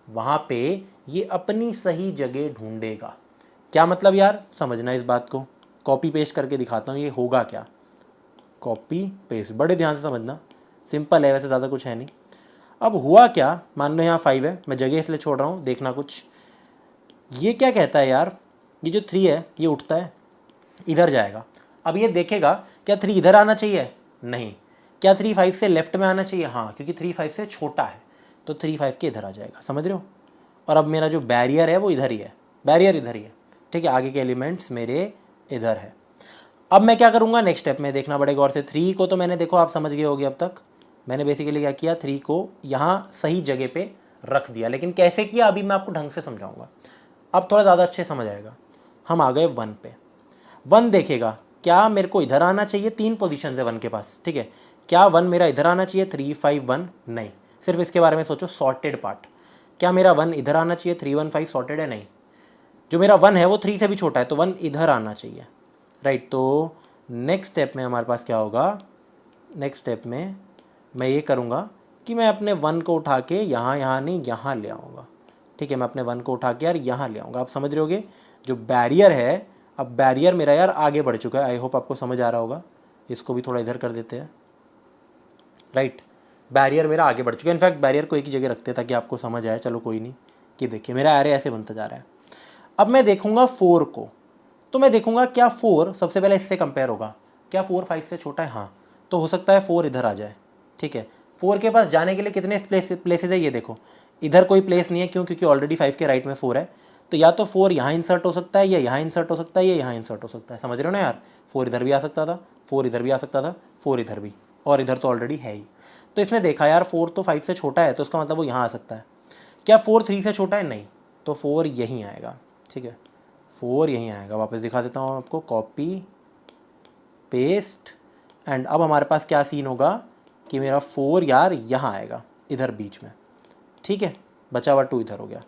वहाँ पे ये अपनी सही जगह ढूंढेगा। क्या मतलब यार, समझना इस बात को, कॉपी पेस्ट करके दिखाता हूँ ये होगा क्या, कॉपी पेस्ट, बड़े ध्यान से समझना, सिंपल है वैसे, ज़्यादा कुछ है नहीं। अब हुआ क्या, मान लो यहाँ 5 है, मैं जगह इसलिए छोड़ रहा हूँ, देखना कुछ, ये क्या कहता है यार, ये जो 3 है ये उठता है इधर जाएगा। अब ये देखेगा क्या 3 इधर आना चाहिए, नहीं। क्या 3 5 से लेफ्ट में आना चाहिए, हाँ, क्योंकि 3 5 से छोटा है तो 3 5 के इधर आ जाएगा, समझ रहे हो। और अब मेरा जो बैरियर है वो इधर ही है, बैरियर इधर ही है, ठीक है, आगे के एलिमेंट्स मेरे इधर है। अब मैं क्या करूँगा नेक्स्ट स्टेप में, देखना बड़े गौर से, 3 को तो मैंने, देखो आप समझ गए होगे अब तक, मैंने बेसिकली क्या किया, 3 को यहाँ सही जगह पे रख दिया, लेकिन कैसे किया अभी मैं आपको ढंग से समझाऊंगा, अब थोड़ा ज़्यादा अच्छे समझ आएगा। हम आ गए 1 पे, 1 देखेगा क्या मेरे को इधर आना चाहिए, 3 पोजीशन है 1 के पास, ठीक है, क्या 1 मेरा इधर आना चाहिए 3 5 1, नहीं, सिर्फ इसके बारे में सोचो, सॉर्टेड पार्ट, क्या मेरा 1 इधर आना चाहिए 3 1 5 सॉर्टेड है, नहीं, जो मेरा 1 है वो 3 से भी छोटा है तो 1 इधर आना चाहिए, राइट। तो नेक्स्ट स्टेप में हमारे पास क्या होगा, नेक्स्ट स्टेप में मैं ये करूँगा कि मैं अपने 1 को उठा के यहाँ नहीं यहाँ ले आऊँगा, ठीक है, मैं अपने 1 को उठा के यार यहाँ ले आऊँगा। आप समझ रहे होगे जो बैरियर है, अब बैरियर मेरा यार आगे बढ़ चुका है, आई होप आपको समझ आ रहा होगा, इसको भी थोड़ा इधर कर देते हैं, राइट, बैरियर मेरा आगे बढ़ चुका है। इनफैक्ट बैरियर को एक ही जगह रखते हैं ताकि आपको समझ आए, चलो कोई नहीं, कि देखिए मेरा एरे ऐसे बनता जा रहा है। अब मैं देखूंगा 4 को, तो मैं देखूंगा क्या 4 सबसे पहले इससे कंपेयर होगा, क्या 4 5 से छोटा है, हाँ, तो हो सकता है 4 इधर आ जाए, ठीक है। 4 के पास जाने के लिए कितने प्लेसेस है, ये देखो, इधर कोई प्लेस नहीं है, क्यों, क्योंकि ऑलरेडी 5 के राइट में 4 है, तो या तो 4 यहाँ इंसर्ट हो सकता है, या यहाँ इंसर्ट हो सकता है, या यहाँ इंसर्ट हो सकता है, समझ रहे हो ना यार, 4 इधर भी आ सकता था, 4 इधर भी आ सकता था, 4 इधर भी, और इधर तो ऑलरेडी है ही। तो इसने देखा यार 4 तो 5 से छोटा है, तो उसका मतलब वो यहाँ आ सकता है। क्या 4 3 से छोटा है, नहीं, तो 4 यहीं आएगा, ठीक है, 4 यहीं आएगा। वापस दिखा देता हूँ आपको, कॉपी पेस्ट, एंड अब हमारे पास क्या सीन होगा कि मेरा 4 यार यहाँ आएगा इधर बीच में, ठीक है, बचा हुआ 2 इधर हो गया।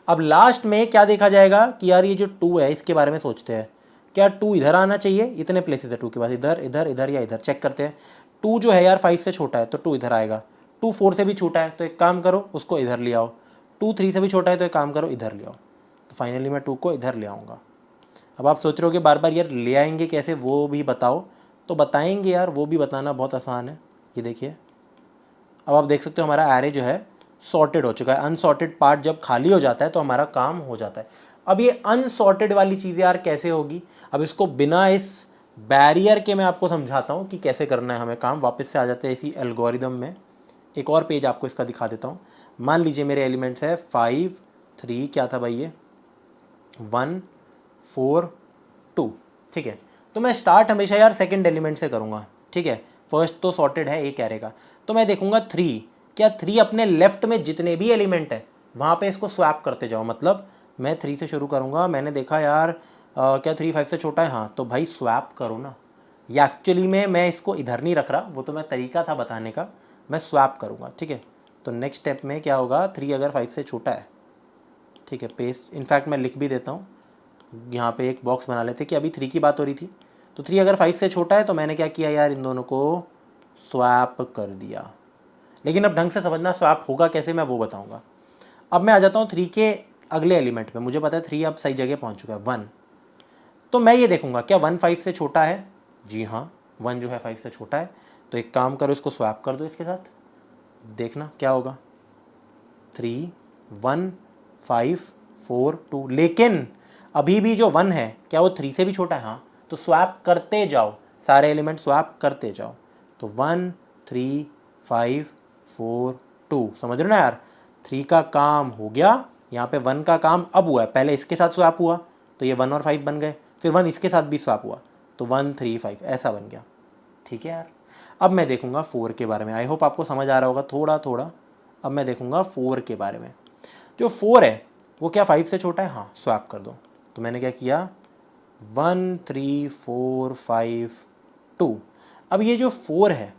अब लास्ट में क्या देखा जाएगा कि यार ये जो 2 है इसके बारे में सोचते हैं, क्या 2 इधर आना चाहिए, इतने प्लेसेस है 2 के पास, इधर इधर इधर या इधर, चेक करते हैं। 2 जो है यार 5 से छोटा है तो 2 इधर आएगा, 2 4 से भी छोटा है तो एक काम करो उसको इधर ले आओ, 2 3 से भी छोटा है तो एक काम करो इधर ले आओ, तो फाइनली मैं 2 को इधर ले आऊँगा। अब आप सोच रहे हो कि बार बार यार ले आएंगे कैसे, वो भी बताओ, तो बताएंगे यार, वो भी बताना बहुत आसान है। ये देखिए, अब आप देख सकते हो हमारा एरे जो है सॉर्टेड हो चुका है। अनसॉर्टेड पार्ट जब खाली हो जाता है तो हमारा काम हो जाता है। अब ये अनसॉर्टेड वाली चीज़ यार कैसे होगी, अब इसको बिना इस बैरियर के मैं आपको समझाता हूँ कि कैसे करना है हमें काम। वापस से आ जाते हैं इसी एल्गोरिदम में, एक और पेज आपको इसका दिखा देता हूँ। मान लीजिए मेरे एलिमेंट्स है 5 3, क्या था भाई ये, 1 4 2, ठीक है। तो मैं स्टार्ट हमेशा यार सेकंड एलिमेंट से करूँगा, ठीक है, फर्स्ट तो सॉर्टेड है एक एरे का, तो मैं देखूँगा 3, क्या 3 अपने लेफ्ट में जितने भी एलिमेंट है वहाँ पे इसको स्वैप करते जाओ। मतलब मैं 3 से शुरू करूँगा, मैंने देखा यार क्या 3 5 से छोटा है, हाँ, तो भाई स्वैप करो ना, या एक्चुअली में मैं इसको इधर नहीं रख रहा, वो तो मैं तरीका था बताने का, मैं स्वैप करूँगा, ठीक है। तो नेक्स्ट स्टेप में क्या होगा, 3 अगर 5 से छोटा है, ठीक है, पेस्ट, इनफैक्ट मैं लिख भी देता हूँ, यहाँ पे एक बॉक्स बना लेते कि अभी 3 की बात हो रही थी, तो 3 अगर 5 से छोटा है तो मैंने क्या किया यार, इन दोनों को स्वैप कर दिया। लेकिन अब ढंग से समझना स्वैप होगा कैसे, मैं वो बताऊँगा। अब मैं आ जाता हूँ 3 के अगले एलिमेंट पे, मुझे पता है 3 अब सही जगह पहुँच चुका है, 1, तो मैं ये देखूँगा क्या 1 5 से छोटा है, जी हाँ 1 जो है 5 से छोटा है, तो एक काम करो इसको स्वैप कर दो इसके साथ, देखना क्या होगा, 3 1 5 4 2, लेकिन अभी भी जो 1 है क्या वो 3 से भी छोटा है, हाँ, तो स्वैप करते जाओ, सारे एलिमेंट स्वैप करते जाओ, तो 1 3 5 4 2, समझ रहे हो ना यार, 3 का काम हो गया, यहाँ पे 1 का काम अब हुआ है, पहले इसके साथ स्वैप हुआ तो ये 1 और 5 बन गए, फिर 1 इसके साथ भी स्वैप हुआ तो 1 3 5 ऐसा बन गया, ठीक है यार। अब मैं देखूंगा 4 के बारे में, आई होप आपको समझ आ रहा होगा थोड़ा थोड़ा। अब मैं देखूंगा 4 के बारे में, जो 4 है वो क्या 5 से छोटा है, हाँ, स्वैप कर दो, तो मैंने क्या किया 1 3 4 5 2। अब ये जो 4 है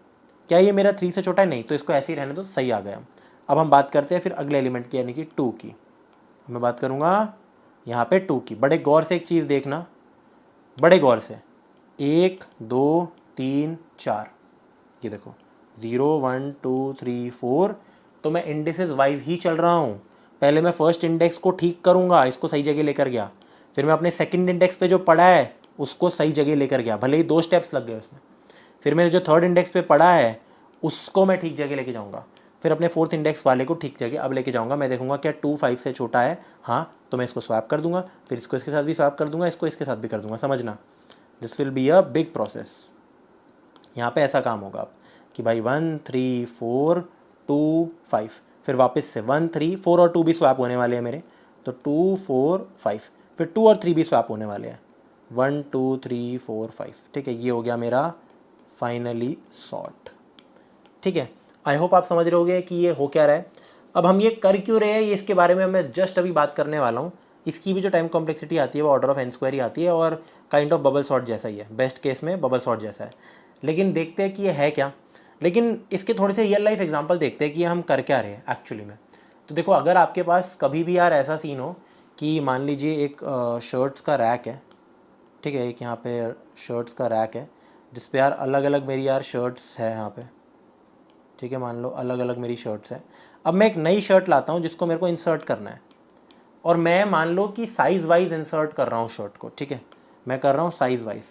क्या ये मेरा 3 से छोटा है, नहीं, तो इसको ऐसे ही रहने दो, सही आ गया। अब हम बात करते हैं फिर अगले एलिमेंट की, यानी कि 2 की। मैं बात करूँगा यहाँ पे 2 की, बड़े गौर से एक चीज़ देखना, बड़े गौर से, 1 2 3 4, ये देखो 0 1 2 3 4, तो मैं इंडेक्सेस वाइज ही चल रहा हूँ। पहले मैं फर्स्ट इंडेक्स को ठीक करूँगा, इसको सही जगह लेकर गया, फिर मैं अपने सेकंड इंडेक्स पे जो पड़ा है उसको सही जगह लेकर गया, भले ही 2 स्टेप्स लग गए उसमें, फिर मेरे जो थर्ड इंडेक्स पे पड़ा है उसको मैं ठीक जगह लेके जाऊँगा, फिर अपने फोर्थ इंडेक्स वाले को ठीक जगह अब लेके जाऊँगा। मैं देखूँगा क्या 2 5 से छोटा है, हाँ, तो मैं इसको स्वैप कर दूँगा, फिर इसको इसके साथ भी स्वैप कर दूँगा, इसको इसके साथ भी कर दूँगा, समझना, this will be a big process. यहाँ पे ऐसा काम होगा अब कि भाई 1 3 4 2 5, फिर वापस से 1 3 4 और 2 भी स्वैप होने वाले हैं मेरे, तो 2 4 5, फिर 2 और 3 भी स्वैप होने वाले हैं, 1 2 3 4 5, ठीक है, ये हो गया मेरा फाइनली सॉर्ट, ठीक है। आई होप आप समझ रहे होगे कि ये हो क्या रहा है। अब हम ये कर क्यों रहे हैं, ये इसके बारे में मैं जस्ट अभी बात करने वाला हूँ। इसकी भी जो टाइम कॉम्प्लेक्सिटी आती है वो ऑर्डर ऑफ एन स्क्वायर ही आती है, और काइंड ऑफ बबल सॉर्ट जैसा ही है, बेस्ट केस में बबल सॉर्ट जैसा है। लेकिन देखते हैं कि ये है क्या, लेकिन इसके थोड़े से रियल लाइफ एग्जाम्पल देखते हैं कि हम कर क्या रहे हैं एक्चुअली में। तो देखो, अगर आपके पास कभी भी यार ऐसा सीन हो कि मान लीजिए एक शर्ट्स का रैक है, ठीक है, एक यहाँ पे शर्ट्स का रैक है जिस पे यार अलग अलग मेरी यार शर्ट्स है यहाँ पे, ठीक है, मान लो अलग अलग मेरी शर्ट्स हैं। अब मैं एक नई शर्ट लाता हूँ जिसको मेरे को इंसर्ट करना है, और मैं मान लो कि साइज़ वाइज इंसर्ट कर रहा हूँ शर्ट को, ठीक है, मैं कर रहा हूँ साइज़ वाइज,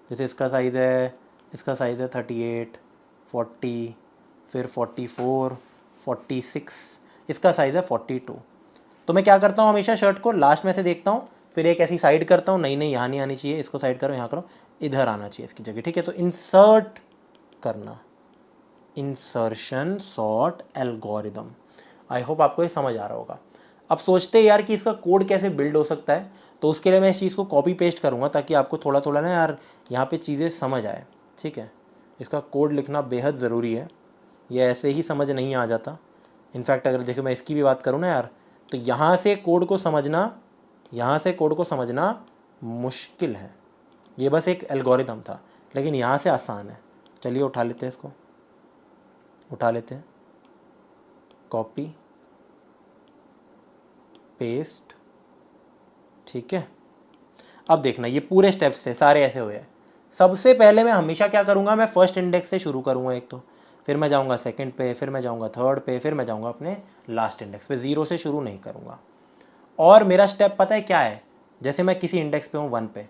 जैसे इसका साइज़ है 38 40, फिर 44 46, इसका साइज़ है 42। तो मैं क्या करता हूँ, हमेशा शर्ट को लास्ट में से देखता हूँ, फिर एक ऐसी साइड करता हूँ, नहीं यहाँ नहीं आनी चाहिए, इसको साइड करो, यहाँ करो, इधर आना चाहिए इसकी जगह, ठीक है। तो इंसर्ट करना, इंसर्शन सॉर्ट एल्गोरिदम। आई होप आपको ये समझ आ रहा होगा। अब सोचते हैं यार कि इसका कोड कैसे बिल्ड हो सकता है, तो उसके लिए मैं इस चीज़ को कॉपी पेस्ट करूँगा ताकि आपको थोड़ा थोड़ा ना यार यहाँ पे चीज़ें समझ आए, ठीक है। इसका कोड लिखना बेहद ज़रूरी है, ये ऐसे ही समझ नहीं आ जाता। इनफैक्ट अगर देखो मैं इसकी भी बात करूँ ना यार, तो यहाँ से कोड को समझना, यहाँ से कोड को समझना मुश्किल है, ये बस एक एल्गोरिदम था, लेकिन यहाँ से आसान है। चलिए उठा लेते हैं इसको, उठा लेते हैं, कॉपी पेस्ट, ठीक है। अब देखना ये पूरे स्टेप्स से सारे ऐसे हुए हैं। सबसे पहले मैं हमेशा क्या करूँगा, मैं फर्स्ट इंडेक्स से शुरू करूँगा एक, तो फिर मैं जाऊँगा सेकंड पे, फिर मैं जाऊँगा थर्ड पे, फिर मैं जाऊँगा अपने लास्ट इंडेक्स पे, 0 से शुरू नहीं करूँगा। और मेरा स्टेप पता है क्या है, जैसे मैं किसी इंडेक्स पे हूँ 1 पे,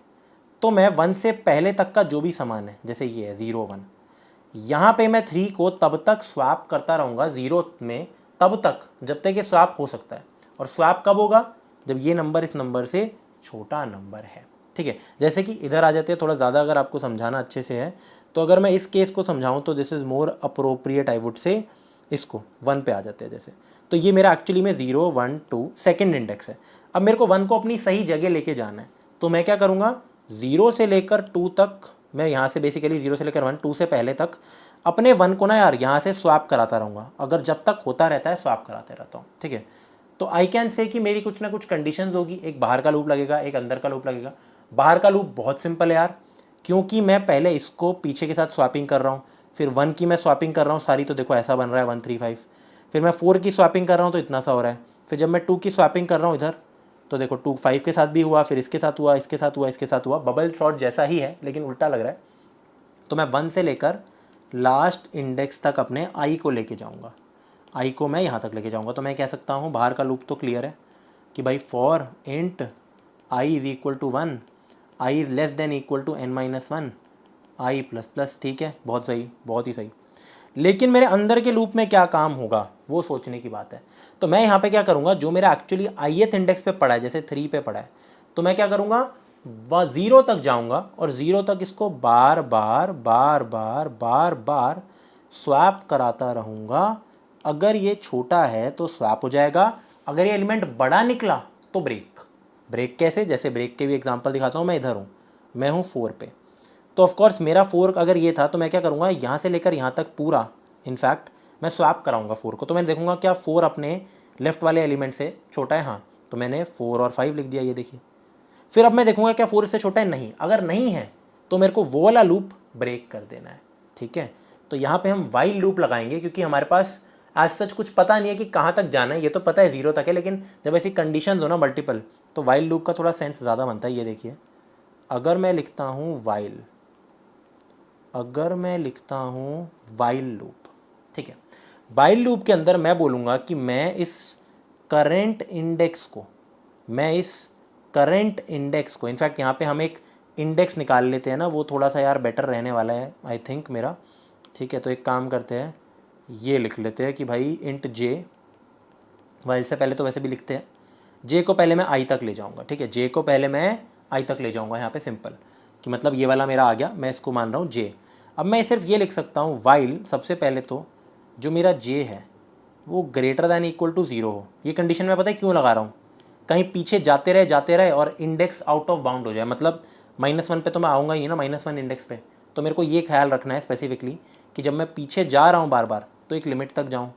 तो मैं 1 से पहले तक का जो भी सामान है, जैसे ये है 0 1, यहाँ पे मैं 3 को तब तक स्वैप करता रहूँगा 0 में, तब तक जब तक ये स्वैप हो सकता है। और स्वैप कब होगा, जब ये नंबर इस नंबर से छोटा नंबर है, ठीक है। जैसे कि इधर आ जाते हैं, थोड़ा ज़्यादा अगर आपको समझाना अच्छे से है, तो अगर मैं इस केस को समझाऊँ तो this is more appropriate, I would say इसको 1 पे आ जाते हैं जैसे, तो ये मेरा एक्चुअली में 0 1 2 सेकेंड इंडेक्स है। अब मेरे को 1 को अपनी सही जगह लेके जाना है, तो मैं क्या करूँगा, 0 से लेकर 2 तक, मैं यहाँ से बेसिकली 0 से लेकर 1 2 से पहले तक अपने 1 को ना यार यहाँ से स्वैप कराता रहूँगा, अगर जब तक होता रहता है स्वैप कराते रहता हूँ, ठीक है। तो आई कैन से कि मेरी कुछ ना कुछ कंडीशंस होगी, एक बाहर का लूप लगेगा, एक अंदर का लूप लगेगा। बाहर का लूप बहुत सिंपल है यार, क्योंकि मैं पहले इसको पीछे के साथ स्वैपिंग कर रहा हूँ, फिर 1 की मैं स्वैपिंग कर रहा हूँ सारी, तो देखो ऐसा बन रहा है 135। फिर मैं 4 की स्वैपिंग कर रहा हूँ तो इतना सा हो रहा है। फिर जब मैं 2 की स्वैपिंग कर रहा हूँ इधर, तो देखो 2 5 के साथ भी हुआ, फिर इसके साथ हुआ, इसके साथ हुआ, इसके साथ हुआ। बबल शॉट जैसा ही है लेकिन उल्टा लग रहा है। तो मैं 1 से लेकर लास्ट इंडेक्स तक अपने आई को लेके जाऊँगा, आई को मैं यहाँ तक लेके जाऊँगा। तो मैं कह सकता हूँ, बाहर का लूप तो क्लियर है कि भाई for int i is equal to 1, i is less than equal to n-1, i plus plus. ठीक है, बहुत सही, बहुत ही सही। लेकिन मेरे अंदर के लूप में क्या काम होगा वो सोचने की बात है। तो मैं यहाँ पे क्या करूँगा, जो मेरा एक्चुअली ith इंडेक्स पे पड़ा है, जैसे 3 पे पड़ा है, तो मैं क्या करूँगा, वह 0 तक जाऊँगा और 0 तक इसको बार बार बार बार बार बार स्वैप कराता रहूँगा। अगर ये छोटा है तो स्वैप हो जाएगा, अगर ये एलिमेंट बड़ा निकला तो ब्रेक। ब्रेक कैसे, जैसे ब्रेक के भी एग्जांपल दिखाता हूँ। मैं इधर हूँ, मैं हूँ 4 पे, तो ऑफकोर्स मेरा 4 अगर ये था तो मैं क्या करूँगा, यहाँ से लेकर यहाँ तक पूरा इनफैक्ट मैं स्वैप कराऊंगा 4 को। तो मैं देखूंगा क्या 4 अपने लेफ्ट वाले एलिमेंट से छोटा है, हाँ, तो मैंने 4 और 5 लिख दिया, ये देखिए। फिर अब मैं देखूंगा क्या 4 इससे छोटा है, नहीं। अगर नहीं है तो मेरे को वो वाला लूप ब्रेक कर देना है। ठीक है, तो यहाँ पे हम वाइल लूप लगाएंगे, क्योंकि हमारे पास आज सच कुछ पता नहीं है कि कहाँ तक जाना है। ये तो पता है 0 तक है, लेकिन जब ऐसी कंडीशंस हो ना मल्टीपल, तो वाइल लूप का थोड़ा सेंस ज़्यादा बनता है। ये देखिए, अगर मैं लिखता हूँ वाइल, अगर मैं लिखता हूँ वाइल लूप, ठीक है, वाइल लूप के अंदर मैं बोलूँगा कि मैं इस करंट इंडेक्स को, इनफैक्ट यहाँ पे हम एक इंडेक्स निकाल लेते हैं ना, वो थोड़ा सा यार बेटर रहने वाला है आई थिंक मेरा। ठीक है, तो एक काम करते हैं, ये लिख लेते हैं कि भाई इंट जे, वाइल से पहले तो वैसे भी लिखते हैं, जे को पहले मैं आई तक ले जाऊँगा। ठीक है, जे को पहले मैं आई तक ले जाऊँगा यहाँ पे, सिंपल, कि मतलब ये वाला मेरा आ गया, मैं इसको मान रहा हूँ जे। अब मैं सिर्फ ये लिख सकता हूँ वाइल, सबसे पहले तो जो मेरा जे है वो ग्रेटर दैन इक्वल टू 0 हो। ये कंडीशन मैं पता है क्यों लगा रहा हूँ, कहीं पीछे जाते रहे और इंडेक्स आउट ऑफ बाउंड हो जाए, मतलब -1 पे तो मैं आऊँगा ही ना, -1 इंडेक्स पे। तो मेरे को ये ख्याल रखना है स्पेसिफिकली कि जब मैं पीछे जा रहा हूँ बार बार तो एक लिमिट तक जाऊँ।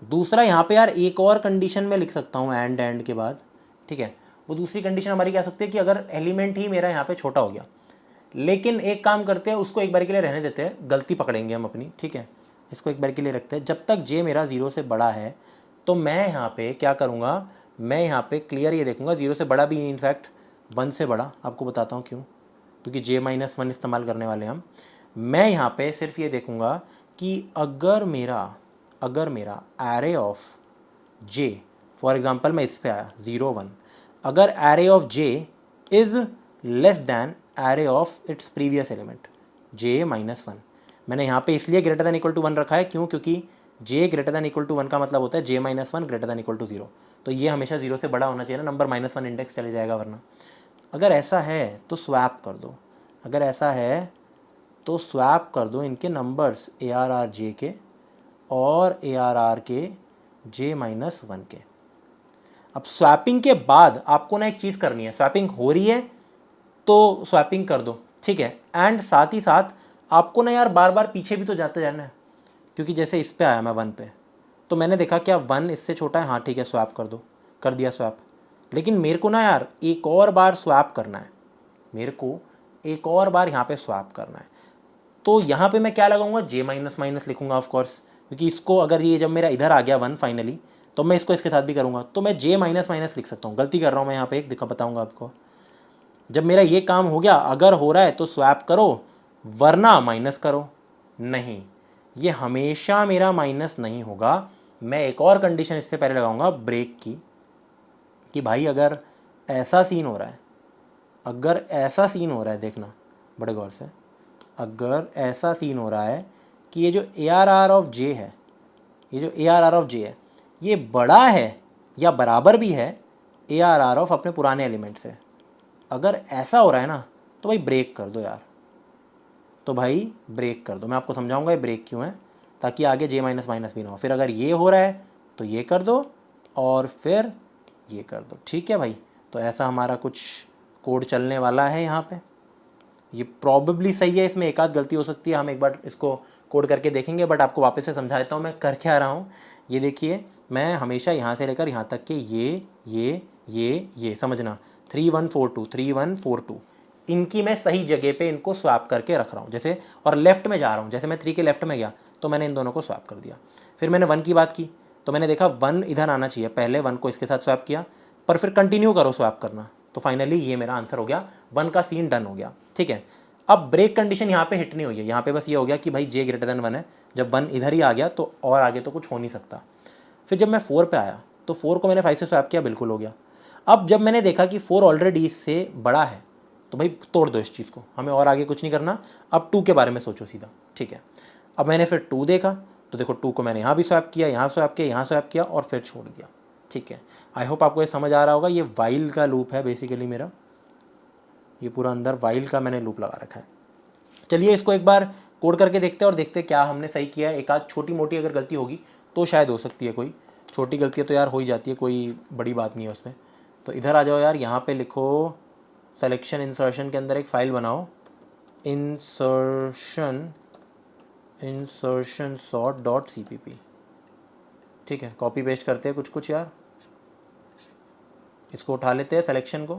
दूसरा यहाँ पे यार एक और कंडीशन में लिख सकता हूँ एंड के बाद। ठीक है, वो दूसरी कंडीशन हमारी क्या सकती है कि अगर एलिमेंट ही मेरा यहाँ पे छोटा हो गया, लेकिन एक काम करते हैं, उसको एक बार के लिए रहने देते हैं, गलती पकड़ेंगे हम अपनी। ठीक है, इसको एक बार के लिए रखते हैं, जब तक जे मेरा 0 से बड़ा है तो मैं यहाँ पे क्या करूँगा, मैं यहाँ पे क्लियर ये देखूँगा 0 से बड़ा भी, इनफैक्ट 1 से बड़ा। आपको बताता हूँ क्यों, क्योंकि j-1 इस्तेमाल करने वाले हम। मैं यहाँ पे सिर्फ ये देखूँगा कि अगर मेरा array of j, for example मैं इस पे आया 0 1, अगर array of j is less than array of its previous element j-1, मैंने यहाँ पे इसलिए ग्रेटर दैन इक्वल टू 1 रखा है, क्यों, क्योंकि j greater than equal to 1 का मतलब होता है j-1 greater than equal to 0। तो ये हमेशा 0 से बड़ा होना चाहिए ना, नंबर -1 इंडेक्स चले जाएगा वरना। अगर ऐसा है तो स्वैप कर दो, अगर ऐसा है तो स्वैप कर दो इनके नंबर्स ARR के और ARR के j-1 के। अब स्वैपिंग के बाद आपको ना एक चीज़ करनी है, स्वैपिंग हो रही है तो स्वैपिंग कर दो, ठीक है, एंड साथ ही साथ आपको ना यार बार बार पीछे भी तो जाते जाना है, क्योंकि जैसे इस पे आया मैं 1 पे, तो मैंने देखा क्या 1 इससे छोटा है, हाँ ठीक है स्वैप कर दो, कर दिया स्वैप। लेकिन मेरे को ना यार एक और बार स्वैप करना है, मेरे को एक और बार यहाँ पे स्वैप करना है। तो यहाँ पे मैं क्या लगाऊंगा, j-, लिखूंगा ऑफ कोर्स, क्योंकि इसको अगर ये जब मेरा इधर आ गया 1 फाइनली, तो मैं इसको इसके साथ भी करूँगा, तो मैं j-, लिख सकता हूँ। गलती कर रहा हूँ मैं यहाँ पे, एक दिक्कत बताऊँगा आपको। जब मेरा ये काम हो गया, अगर हो रहा है तो स्वैप करो, वरना माइनस करो। नहीं, ये हमेशा मेरा माइनस नहीं होगा। मैं एक और कंडीशन इससे पहले लगाऊंगा ब्रेक की, कि भाई अगर ऐसा सीन हो रहा है, अगर ऐसा सीन हो रहा है, देखना बड़े गौर से, अगर ऐसा सीन हो रहा है कि ये जो ARR ऑफ J है, ये जो ARR ऑफ J है, ये बड़ा है या बराबर भी है ARR ऑफ अपने पुराने एलिमेंट से, अगर ऐसा हो रहा है ना, तो भाई ब्रेक कर दो यार, तो भाई ब्रेक कर दो। मैं आपको समझाऊंगा ये ब्रेक क्यों है, ताकि आगे j-, भी ना हो। फिर अगर ये हो रहा है तो ये कर दो और फिर ये कर दो, ठीक है भाई। तो ऐसा हमारा कुछ कोड चलने वाला है यहाँ पे। ये प्रॉबेबली सही है, इसमें एक आध गलती हो सकती है, हम एक बार इसको कोड करके देखेंगे, बट आपको वापस से समझा देता हूँ मैं कर क्या रहा हूँ। ये देखिए, मैं हमेशा यहाँ से लेकर यहाँ तक के ये समझना 3 1 4 2 3 1 4 2, इनकी मैं सही जगह पे इनको स्वैप करके रख रहा हूँ जैसे, और लेफ्ट में जा रहा हूँ, जैसे मैं 3 के लेफ्ट में गया तो मैंने इन दोनों को स्वैप कर दिया। फिर मैंने 1 की बात की तो मैंने देखा 1 इधर आना चाहिए, पहले 1 को इसके साथ स्वैप किया, पर फिर कंटिन्यू करो स्वैप करना, तो फाइनली ये मेरा आंसर हो गया, 1 का सीन डन हो गया। ठीक है, अब ब्रेक कंडीशन यहाँ पे हिट नहीं हुई है, यहाँ पे बस ये हो गया कि भाई j ग्रेटर देन 1 है, जब 1 इधर ही आ गया तो और आगे तो कुछ हो नहीं सकता। फिर जब मैं 4 पे आया तो 4 को मैंने 5 से स्वैप किया, बिल्कुल हो गया। अब जब मैंने देखा कि 4 ऑलरेडी इससे बड़ा है तो भाई तोड़ दो इस चीज़ को, हमें और आगे कुछ नहीं करना, अब 2 के बारे में सोचो सीधा। ठीक है, अब मैंने फिर 2 देखा तो देखो 2 को मैंने यहाँ भी स्वैप किया, यहाँ स्वैप किया, यहाँ स्वैप किया और फिर छोड़ दिया। ठीक है, आई होप आपको ये समझ आ रहा होगा, ये वाइल का लूप है बेसिकली मेरा, ये पूरा अंदर वाइल का मैंने लूप लगा रखा है। चलिए इसको एक बार कोड करके देखते हैं और देखते हैं क्या हमने सही किया है। एक आध छोटी मोटी अगर गलती होगी तो शायद हो सकती है, कोई छोटी गलती तो यार हो ही जाती है, कोई बड़ी बात नहीं है उसमें। तो इधर आ जाओ यार, यहाँ पे लिखो सिलेक्शन इंसर्शन के अंदर एक फ़ाइल बनाओ, इंसर्शन सॉर्ट डॉट cpp। ठीक है, कॉपी पेस्ट करते हैं कुछ कुछ यार, इसको उठा लेते हैं सिलेक्शन को,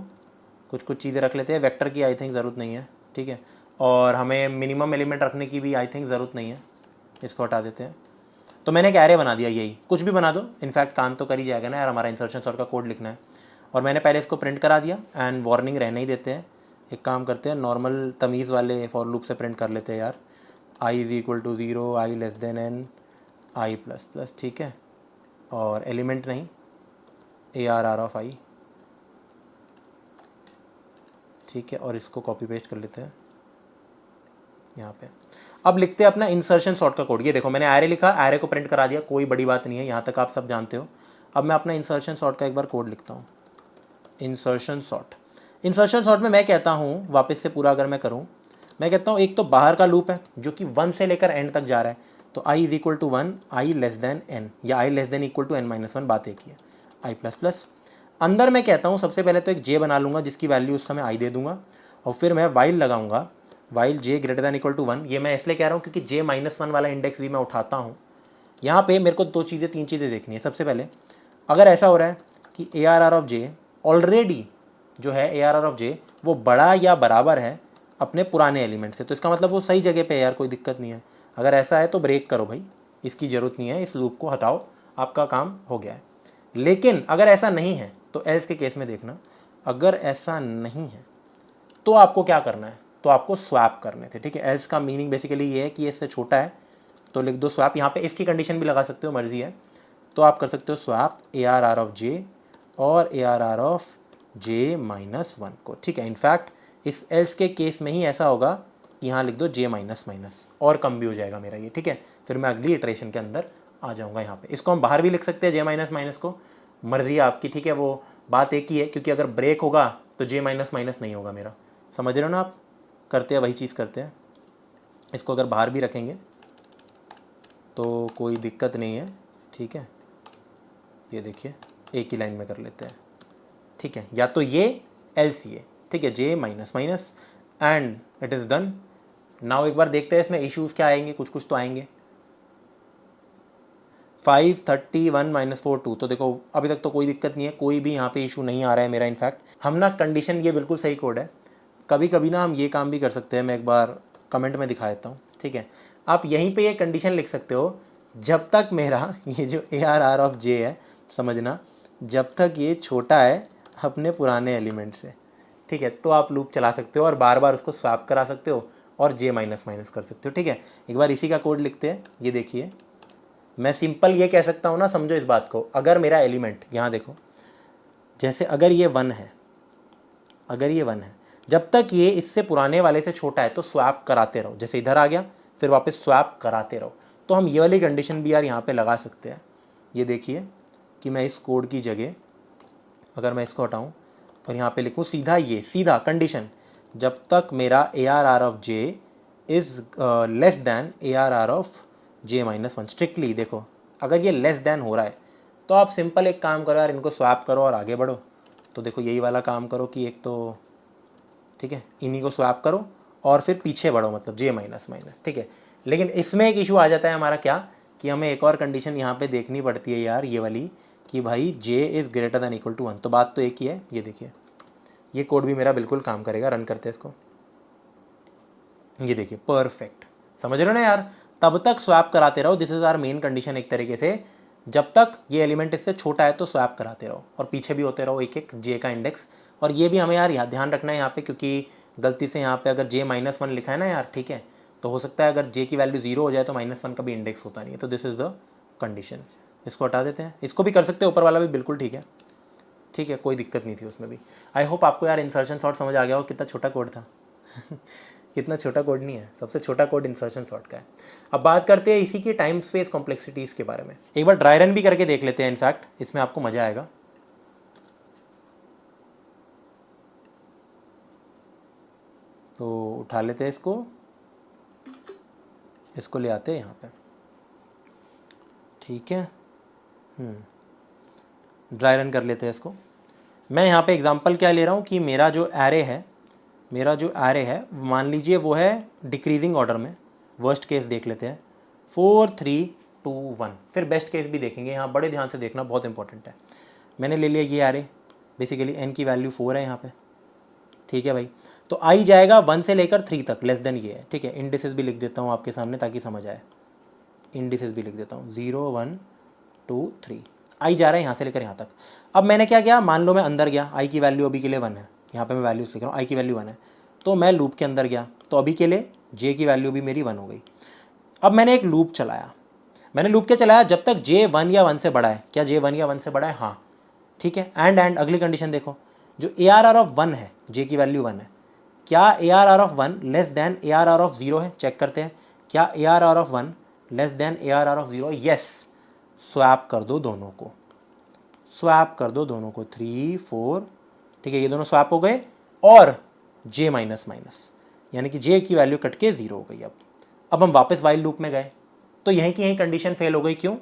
कुछ कुछ चीज़ें रख लेते हैं, वेक्टर की आई थिंक ज़रूरत नहीं है। ठीक है, और हमें मिनिमम एलिमेंट रखने की भी आई थिंक ज़रूरत नहीं है, इसको हटा देते हैं। तो मैंने एक एरे बना दिया, यही कुछ भी बना दो, इनफैक्ट काम तो कर ही जाएगा ना यार, हमारा इंसर्शन सॉर्ट का कोड लिखना है। और मैंने पहले इसको प्रिंट करा दिया एंड वार्निंग रहने ही देते हैं। एक काम करते हैं, नॉर्मल तमीज़ वाले फॉर लूप से प्रिंट कर लेते हैं यार, i is equal to 0, i less than n, i plus plus. ठीक है, और एलिमेंट नहीं, ARR ऑफ i। ठीक है, और इसको कॉपी पेस्ट कर लेते हैं यहाँ पे। अब लिखते हैं अपना इंसर्शन सॉर्ट का कोड। ये देखो मैंने एरे लिखा, एरे को प्रिंट करा दिया, कोई बड़ी बात नहीं है, यहाँ तक आप सब जानते हो। अब मैं अपना इंसर्शन सॉर्ट का एक बार कोड लिखता हूँ, इंसर्शन सॉर्ट में मैं कहता हूँ, वापस से पूरा अगर मैं करूँ, मैं कहता हूँ एक तो बाहर का लूप है जो कि 1 से लेकर एंड तक जा रहा है, तो i is equal to 1, i less than n, या i less than equal to n minus 1, बात एक ही है, i प्लस प्लस। अंदर मैं कहता हूँ सबसे पहले तो एक j बना लूँगा जिसकी वैल्यू उस समय i दे दूँगा, और फिर मैं वाइल लगाऊंगा, while j greater than equal to 1। ये मैं इसलिए कह रहा हूँ क्योंकि j माइनस 1 वाला इंडेक्स भी मैं उठाता हूँ। यहाँ पे मेरे को 3 चीज़ें देखनी है। सबसे पहले अगर ऐसा हो रहा है कि ARR ऑफ j ऑलरेडी जो है, ARR ऑफ j वो बड़ा या बराबर है अपने पुराने एलिमेंट से, तो इसका मतलब वो सही जगह पे है यार, कोई दिक्कत नहीं है। अगर ऐसा है तो ब्रेक करो भाई, इसकी ज़रूरत नहीं है, इस लूप को हटाओ, आपका काम हो गया है। लेकिन अगर ऐसा नहीं है तो एल्स के केस में देखना, अगर ऐसा नहीं है तो आपको क्या करना है, तो आपको स्वैप करने थे। ठीक है, एल्स का मीनिंग बेसिकली ये है कि इससे छोटा है तो लिख दो स्वैप। यहाँ पे इफ़ की कंडीशन भी लगा सकते हो, मर्जी है, तो आप कर सकते हो स्वैप ARR ऑफ j और ARR ऑफ j माइनस 1 को। ठीक है, इनफैक्ट इस एल्स के केस में ही ऐसा होगा कि यहाँ लिख दो j माइनस माइनस, और कम भी हो जाएगा मेरा ये। ठीक है, फिर मैं अगली इटरेशन के अंदर आ जाऊँगा। यहाँ पे इसको हम बाहर भी लिख सकते हैं j माइनस माइनस को, मर्जी है आपकी। ठीक है, वो बात एक ही है, क्योंकि अगर ब्रेक होगा तो j माइनस माइनस नहीं होगा मेरा, समझ रहे हो ना आप। करते हैं वही चीज़ करते हैं, इसको अगर बाहर भी रखेंगे तो कोई दिक्कत नहीं है। ठीक है, ये देखिए एक ही लाइन में कर लेते हैं। ठीक है, या तो ये एल्स ये। ठीक है, j minus minus and it is done. Now एक बार देखते हैं इसमें इश्यूज़ क्या आएंगे, कुछ कुछ तो आएंगे। 5 30 1 माइनस 4 2, तो देखो अभी तक तो कोई दिक्कत नहीं है, कोई भी यहाँ पे इशू नहीं आ रहा है मेरा। इनफैक्ट हम ना कंडीशन, ये बिल्कुल सही कोड है। कभी कभी ना हम ये काम भी कर सकते हैं, मैं एक बार कमेंट में दिखा देता हूँ। ठीक है, आप यहीं पे ये कंडीशन लिख सकते हो, जब तक मेरा ये जो ARR ऑफ j है, समझना, जब तक ये छोटा है अपने पुराने एलिमेंट से। ठीक है, तो आप लूप चला सकते हो और बार बार उसको स्वैप करा सकते हो और j माइनस माइनस कर सकते हो। ठीक है, एक बार इसी का कोड लिखते हैं। ये देखिए, मैं सिंपल ये कह सकता हूँ ना, समझो इस बात को, अगर मेरा एलिमेंट यहाँ देखो, जैसे अगर ये 1 है, अगर ये 1 है, जब तक ये इससे पुराने वाले से छोटा है तो स्वैप कराते रहो। जैसे इधर आ गया फिर वापस स्वैप कराते रहो। तो हम ये वाली कंडीशन भी यार यहाँ पे लगा सकते हैं। ये देखिए कि मैं इस कोड की जगह अगर मैं इसको हटाऊँ और यहाँ पे लिखूँ सीधा, ये सीधा कंडीशन, जब तक मेरा ARR of j is less than ARR of j minus 1। Strictly देखो, अगर ये लेस दैन हो रहा है तो आप सिंपल एक काम करो यार, इनको स्वैप करो और आगे बढ़ो। तो देखो यही वाला काम करो कि एक तो, ठीक है, इन्हीं को स्वैप करो और फिर पीछे बढ़ो, मतलब j माइनस माइनस। ठीक है, लेकिन इसमें एक इशू आ जाता है हमारा, क्या कि हमें एक और कंडीशन यहाँ पे देखनी पड़ती है यार, ये वाली, कि भाई j is greater than equal to 1। तो बात तो एक ही है। ये देखिए, ये कोड भी मेरा बिल्कुल काम करेगा। रन करते हैं इसको। ये देखिए परफेक्ट, समझ रहे हो ना यार, तब तक स्वैप कराते रहो, this is our main condition एक तरीके से, जब तक ये एलिमेंट इससे छोटा है तो स्वैप कराते रहो और पीछे भी होते रहो एक एक जे का इंडेक्स। और ये भी हमें यार ध्यान रखना है यहाँ पे, क्योंकि गलती से यहाँ पे अगर j-1 लिखा है ना यार, ठीक है, तो हो सकता है अगर j की वैल्यू 0 हो जाए तो -1 का भी इंडेक्स होता नहीं है, तो दिस इज द कंडीशन। इसको हटा देते हैं, इसको भी कर सकते हैं, ऊपर वाला भी बिल्कुल ठीक है, ठीक है, कोई दिक्कत नहीं थी उसमें भी। आई होप आपको यार इंसर्शन सॉर्ट समझ आ गया हो, कितना छोटा कोड था कितना छोटा कोड नहीं है, सबसे छोटा कोड इंसर्शन सॉर्ट का है। अब बात करते हैं इसी की टाइम स्पेस कॉम्प्लेक्सिटीज़ के बारे में, एक बार ड्राई रन भी करके देख लेते हैं, इनफैक्ट इसमें आपको मज़ा आएगा। तो उठा लेते हैं इसको ले आते हैं यहाँ पे, ठीक है, ड्राई रन कर लेते हैं इसको। मैं यहाँ पे एग्जांपल क्या ले रहा हूँ कि मेरा जो एरे है मान लीजिए वो है डिक्रीजिंग ऑर्डर में। वर्स्ट केस देख लेते हैं, 4 3 2 1, फिर बेस्ट केस भी देखेंगे, यहाँ बड़े ध्यान से देखना, बहुत इंपॉर्टेंट है। मैंने ले लिया ये एरे, बेसिकली n की वैल्यू 4 है यहाँ पे, ठीक है भाई, तो आई जाएगा 1 से लेकर 3 तक, लेस देन ये है, ठीक है। इंडिसेस भी लिख देता हूँ आपके सामने ताकि समझ आए, इंडिसेस भी लिख देता हूँ, 0 1 2 3, आई जा रहा है यहाँ से लेकर यहाँ तक। अब मैंने क्या किया, मान लो मैं अंदर गया, आई की वैल्यू अभी के लिए 1 है, यहाँ पे मैं वैल्यूज लिख रहा हूँ, आई की वैल्यू 1 है, तो मैं लूप के अंदर गया, तो अभी के लिए जे की वैल्यू भी मेरी 1 हो गई। अब मैंने एक लूप चलाया, मैंने लूप क्या चलाया, जब तक जे 1 या 1 से बड़ा है, क्या जे 1 या 1 से बड़ा है, हाँ, ठीक है। एंड अगली कंडीशन देखो, जो ARR ऑफ 1 है, जे की वैल्यू 1 है, क्या ARR of 1 less than ARR of 0 है, चेक करते हैं, क्या ARR of 1 less than ARR of 0, yes, swap कर दो दोनों को, स्वैप कर दो दोनों को, 3 4, ठीक है, ये दोनों स्वैप हो गए, और j माइनस माइनस, यानी कि j की वैल्यू कट के 0 हो गई। अब हम वापस वाइल लूप में गए, तो यहीं की यहीं कंडीशन फेल हो गई, क्यों,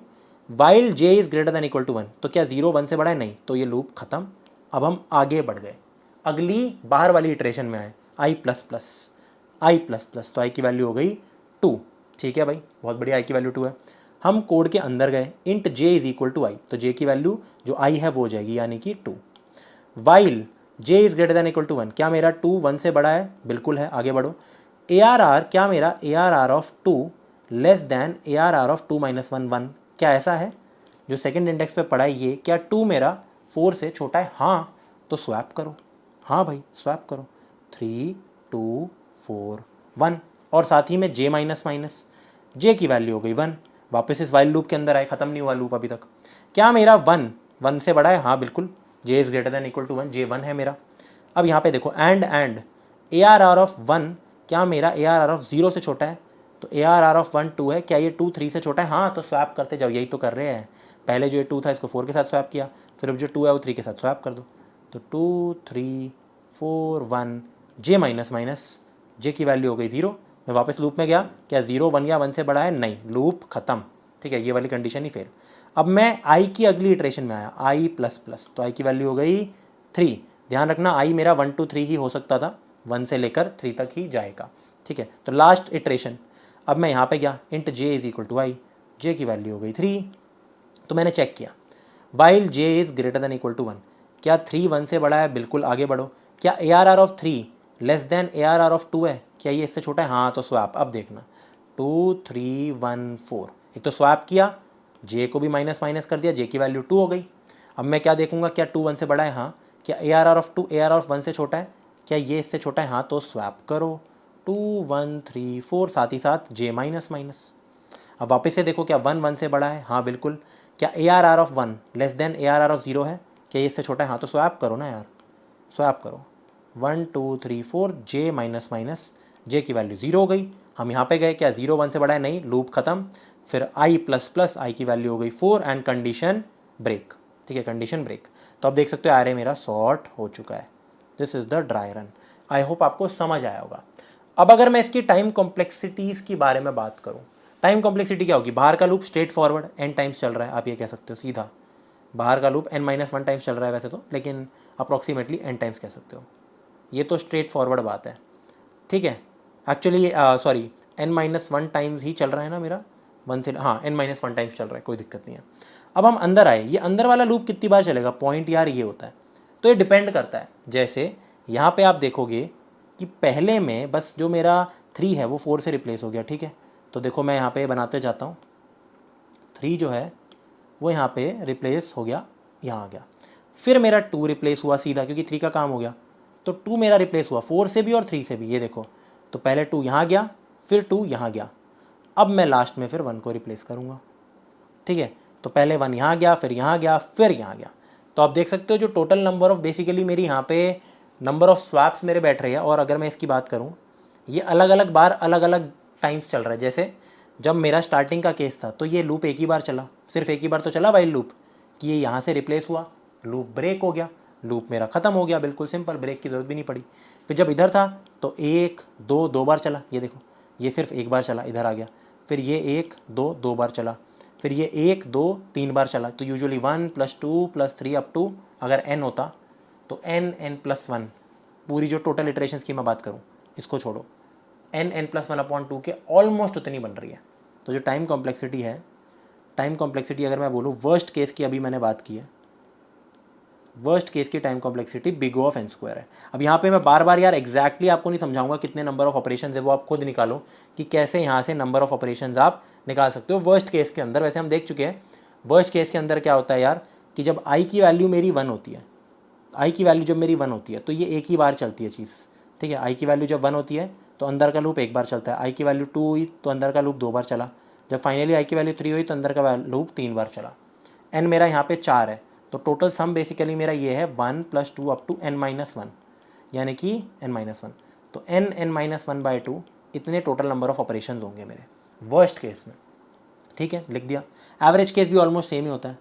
while j is greater than equal to 1, तो क्या 0 1 से बड़ा है, नहीं, तो ये लूप खत्म। अब हम आगे बढ़ गए, अगली बाहर वाली इटरेशन में आए, i प्लस प्लस, तो i की वैल्यू हो गई 2, ठीक है भाई, बहुत बढ़िया, i की वैल्यू 2 है। हम कोड के अंदर गए, int j is equal to i, तो j की वैल्यू जो i है वो हो जाएगी, यानी कि 2। While j is greater than equal to 1, क्या मेरा 2 1 से बड़ा है, बिल्कुल है, आगे बढ़ो। ARR, क्या मेरा ARR of 2 less than ARR of 2 minus 1 1, क्या ऐसा है, जो सेकंड इंडेक्स पे पड़ा है ये, क्या 2 मेरा 4 से छोटा है, हाँ, तो स्वैप करो, हाँ भाई स्वैप करो, 3 2 4 1, और साथ ही में j माइनस माइनस, j की वैल्यू हो गई 1। वापस इस वाइल लूप के अंदर आए, ख़त्म नहीं हुआ लूप अभी तक, क्या मेरा 1 1 से बड़ा है, हाँ बिल्कुल, j is greater than equal to 1, j 1 है मेरा। अब यहाँ पे देखो, एंड ARR ऑफ 1, क्या मेरा ARR ऑफ 0 से छोटा है, तो ARR ऑफ 1 2 है, क्या ये 2 3 से छोटा है, हाँ, तो स्वैप करते जाओ, यही तो कर रहे हैं, पहले जो ये 2 था इसको 4 के साथ स्वैप किया, फिर अब जो 2 है वो 3 के साथ स्वैप कर दो, तो 2 3 4 1, j माइनस माइनस, j की वैल्यू हो गई 0। मैं वापस लूप में गया, क्या 0 1 या 1 से बड़ा है, नहीं, लूप खत्म, ठीक है, ये वाली कंडीशन ही फेल। अब मैं i की अगली इटरेशन में आया, i प्लस प्लस, तो i की वैल्यू हो गई 3, ध्यान रखना i मेरा 1 2 3 ही हो सकता था, 1 से लेकर 3 तक ही जाएगा, ठीक है, तो लास्ट इटरेशन। अब मैं यहाँ पे गया, int j is equal to i, j की वैल्यू हो गई 3, तो मैंने चेक किया, while j is greater than equal to 1, क्या 3 1 से बड़ा है, बिल्कुल, आगे बढ़ो, क्या ARR of 3 less than ARR of 2 है, क्या ये इससे छोटा है, हाँ, तो स्वैप। अब देखना, 2 3 1 4, एक तो स्वैप किया, j को भी माइनस माइनस कर दिया, j की वैल्यू 2 हो गई। अब मैं क्या देखूंगा, क्या 2 1 से बड़ा है, हाँ, क्या ARR ऑफ 2 ARR ऑफ 1 से छोटा है, क्या ये इससे छोटा है, हाँ, तो स्वैप करो, 2 1 3 4, साथ ही साथ j माइनस माइनस। अब वापस से देखो, क्या 1 1 से बड़ा है, हाँ बिल्कुल, क्या ARR of 1 less than ARR of 0 है, क्या ये इससे छोटा है, हाँ, तो स्वैप करो ना यार, स्वैप करो, 1 2 3 4, j माइनस माइनस, j की वैल्यू 0 हो गई। हम यहाँ पे गए, क्या 0 1 से बड़ा है, नहीं, लूप खत्म, फिर i प्लस प्लस, i की वैल्यू हो गई 4, एंड कंडीशन ब्रेक, ठीक है, कंडीशन ब्रेक। तो अब देख सकते हो एरे मेरा सॉर्ट हो चुका है, this is the dry run. I hope आपको समझ आया होगा। अब अगर मैं इसकी टाइम कॉम्प्लेक्सिटीज़ की बारे में बात करूँ, टाइम कॉम्प्लेक्सिटी क्या होगी, बाहर का loop straight forward n times चल रहा है, आप ये कह सकते हो सीधा, बाहर का लूप n-1 टाइम्स चल रहा है वैसे तो, लेकिन अप्रॉक्सीमेटली n टाइम्स कह सकते हो, ये तो स्ट्रेट फॉरवर्ड बात है, ठीक है। एक्चुअली सॉरी, n-1 टाइम्स ही चल रहा है ना मेरा, 1 से, हाँ, n-1 टाइम्स चल रहा है, कोई दिक्कत नहीं है। अब हम अंदर आए, ये अंदर वाला लूप कितनी बार चलेगा, पॉइंट यार ये होता है, तो ये डिपेंड करता है। जैसे यहाँ पे आप देखोगे कि पहले में बस जो मेरा 3 है वो 4 से रिप्लेस हो गया, ठीक है। तो देखो मैं यहाँ पे बनाते जाता हूँ, 3 जो है वो यहाँ पे रिप्लेस हो गया, यहाँ आ गया। फिर मेरा 2 रिप्लेस हुआ सीधा, क्योंकि 3 का काम हो गया, तो 2 मेरा रिप्लेस हुआ 4 से भी और 3 से भी, ये देखो। तो पहले 2 यहाँ गया, फिर 2 यहाँ गया। अब मैं लास्ट में फिर 1 को रिप्लेस करूँगा, ठीक है। तो पहले 1 यहाँ गया, फिर यहाँ गया, फिर यहाँ गया। तो आप देख सकते हो जो टोटल नंबर ऑफ बेसिकली मेरी यहाँ पे नंबर ऑफ स्वैप्स मेरे बैठ रही है। और अगर मैं इसकी बात करूँ, ये अलग अलग बार अलग अलग टाइम्स चल रहा है। जैसे जब मेरा स्टार्टिंग का केस था तो ये लूप एक ही बार चला, सिर्फ एक ही बार तो चला वाइल लूप, कि ये यहाँ से रिप्लेस हुआ, लूप ब्रेक हो गया, लूप मेरा ख़त्म हो गया, बिल्कुल सिंपल, ब्रेक की ज़रूरत भी नहीं पड़ी। फिर जब इधर था तो 1 2 2 बार चला, ये देखो ये सिर्फ एक बार चला, इधर आ गया। फिर ये 1 2 2 बार चला, फिर ये 1 2 3 बार चला। तो यूजुअली 1 + 2 + 3 अप टू अगर n होता तो n+1, पूरी जो टोटल इटरेशंस की मैं बात करूँ, इसको छोड़ो, n+1/2 के ऑलमोस्ट उतनी बन रही है। तो जो टाइम कॉम्प्लेक्सिटी है, टाइम कॉम्प्लेक्सिटी अगर मैं बोलूँ वर्स्ट केस की, अभी मैंने बात की है, वर्स्ट केस की time complexity big O of n² है। अब यहाँ पे मैं बार बार यार एग्जैक्टली आपको नहीं समझाऊंगा कितने नंबर ऑफ ऑपरेशंस है, वो आप खुद निकालो कि कैसे यहाँ से नंबर ऑफ ऑपरेशंस आप निकाल सकते हो वर्स्ट केस के अंदर। वैसे हम देख चुके हैं वर्स्ट केस के अंदर क्या होता है यार, कि जब i की वैल्यू मेरी 1 होती है, i की वैल्यू जब मेरी 1 होती है तो ये एक ही बार चलती है चीज़, ठीक है। i की वैल्यू जब 1 होती है तो अंदर का लूप एक बार चलता है, i की वैल्यू 2 हुई तो अंदर का लूप 2 बार चला, जब फाइनली i की वैल्यू 3 हुई तो अंदर का लूप 3 बार चला। n मेरा यहाँ पे 4 है, तो टोटल सम बेसिकली मेरा ये है 1 + 2 अप टू n-1, यानी कि n-1। तो n(n-1/2) इतने टोटल नंबर ऑफ ऑपरेशन होंगे मेरे वर्स्ट केस में, ठीक है, लिख दिया। एवरेज केस भी ऑलमोस्ट सेम ही होता है,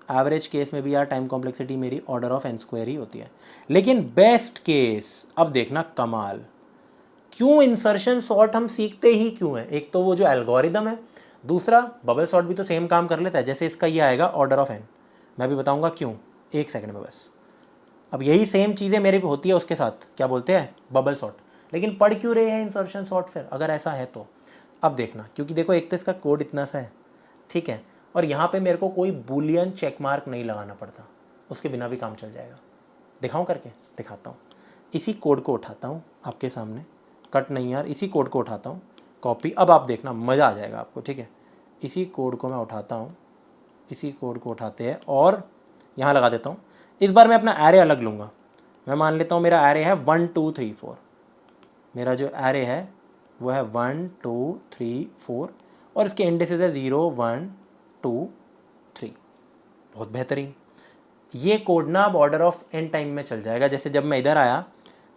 एवरेज केस में भी यार टाइम कॉम्प्लेक्सिटी मेरी ऑर्डर ऑफ n² ही होती है। लेकिन बेस्ट केस, अब देखना कमाल, क्यों इंसर्शन सॉर्ट हम सीखते ही क्यों है, एक तो वो जो एल्गोरिदम है, दूसरा बबल सॉर्ट भी तो सेम काम कर लेता है। जैसे इसका ये आएगा ऑर्डर ऑफ n, मैं भी बताऊंगा क्यों, एक सेकंड में बस। अब यही सेम चीज़ें मेरे पे होती है उसके साथ, क्या बोलते हैं, बबल सॉर्ट, लेकिन पढ़ क्यों रहे हैं इंसर्शन सॉर्ट फिर, अगर ऐसा है तो। अब देखना, क्योंकि देखो एक तो इसका कोड इतना सा है, ठीक है, और यहाँ पे मेरे को कोई बूलियन चेक मार्क नहीं लगाना पड़ता, उसके बिना भी काम चल जाएगा। दिखाऊं करके, दिखाता हूँ। इसी कोड को उठाता हूँ आपके सामने, कट नहीं यार, इसी कोड को उठाता हूँ, कॉपी, अब आप देखना मज़ा आ जाएगा आपको, ठीक है। इसी कोड को मैं उठाता हूँ, इसी कोड को उठाते हैं और यहाँ लगा देता हूँ। इस बार मैं अपना एरे अलग लूँगा, मैं मान लेता हूँ मेरा एरे है 1 2 3 4, मेरा जो एरे है वो है 1 2 3 4 और इसके इंडिसेस है 0 1 2 3। बहुत बेहतरीन, ये कोड ना अब ऑर्डर ऑफ n टाइम में चल जाएगा। जैसे जब मैं इधर आया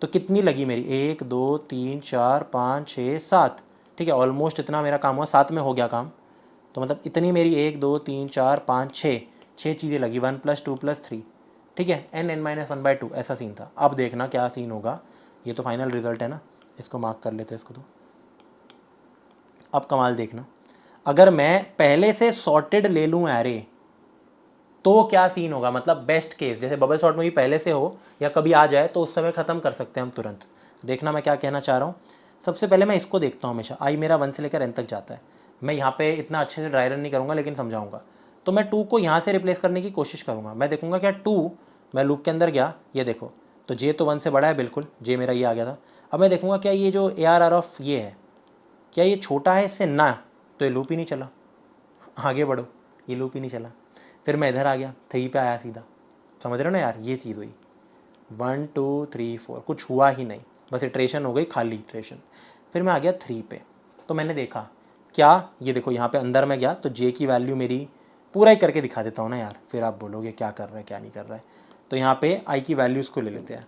तो कितनी लगी मेरी, 1 2 3 4 5 6 7, ठीक है, ऑलमोस्ट इतना मेरा काम हुआ, 7 में हो गया काम। तो मतलब इतनी मेरी 1 2 3 4 5 6 चीज़ें लगी, 1 + 2 + 3, ठीक है, n(n-1/2) ऐसा सीन था। अब देखना क्या सीन होगा, ये तो फाइनल रिजल्ट है ना, इसको मार्क कर लेते हैं इसको। तो अब कमाल देखना, अगर मैं पहले से सॉर्टेड ले लूँ एरे तो क्या सीन होगा, मतलब बेस्ट केस, जैसे बबल सॉर्ट में भी पहले से हो या कभी आ जाए तो उस समय ख़त्म कर सकते हैं हम तुरंत। देखना मैं क्या कहना चाह रहा हूँ। सबसे पहले मैं इसको देखता हूँ, हमेशा आई मेरा 1 से लेकर n तक जाता है। मैं यहाँ पे इतना अच्छे से ड्राई रन नहीं करूँगा लेकिन समझाऊँगा। तो मैं 2 को यहाँ से रिप्लेस करने की कोशिश करूँगा, मैं देखूँगा क्या 2, मैं लूप के अंदर गया, ये देखो, तो j तो 1 से बड़ा है, बिल्कुल j मेरा ये आ गया था। अब मैं देखूँगा क्या ये जो ARR ऑफ ये है, क्या ये छोटा है इससे, ना, तो ये लूप ही नहीं चला, आगे बढ़ो, ये लूप ही नहीं चला। फिर मैं इधर आ गया, 3 पे आया सीधा, समझ रहे हो ना यार, ये चीज़ हुई 1 2 3 4, कुछ हुआ ही नहीं, बस इटरेशन हो गई, खाली इटरेशन। फिर मैं आ गया 3 पे, तो मैंने देखा क्या, ये देखो यहाँ पे अंदर में गया तो j की वैल्यू मेरी, पूरा ही करके दिखा देता हूँ ना यार, फिर आप बोलोगे क्या कर रहा है क्या नहीं कर रहा है। तो यहाँ पे i की वैल्यूज़ को ले लेते हैं,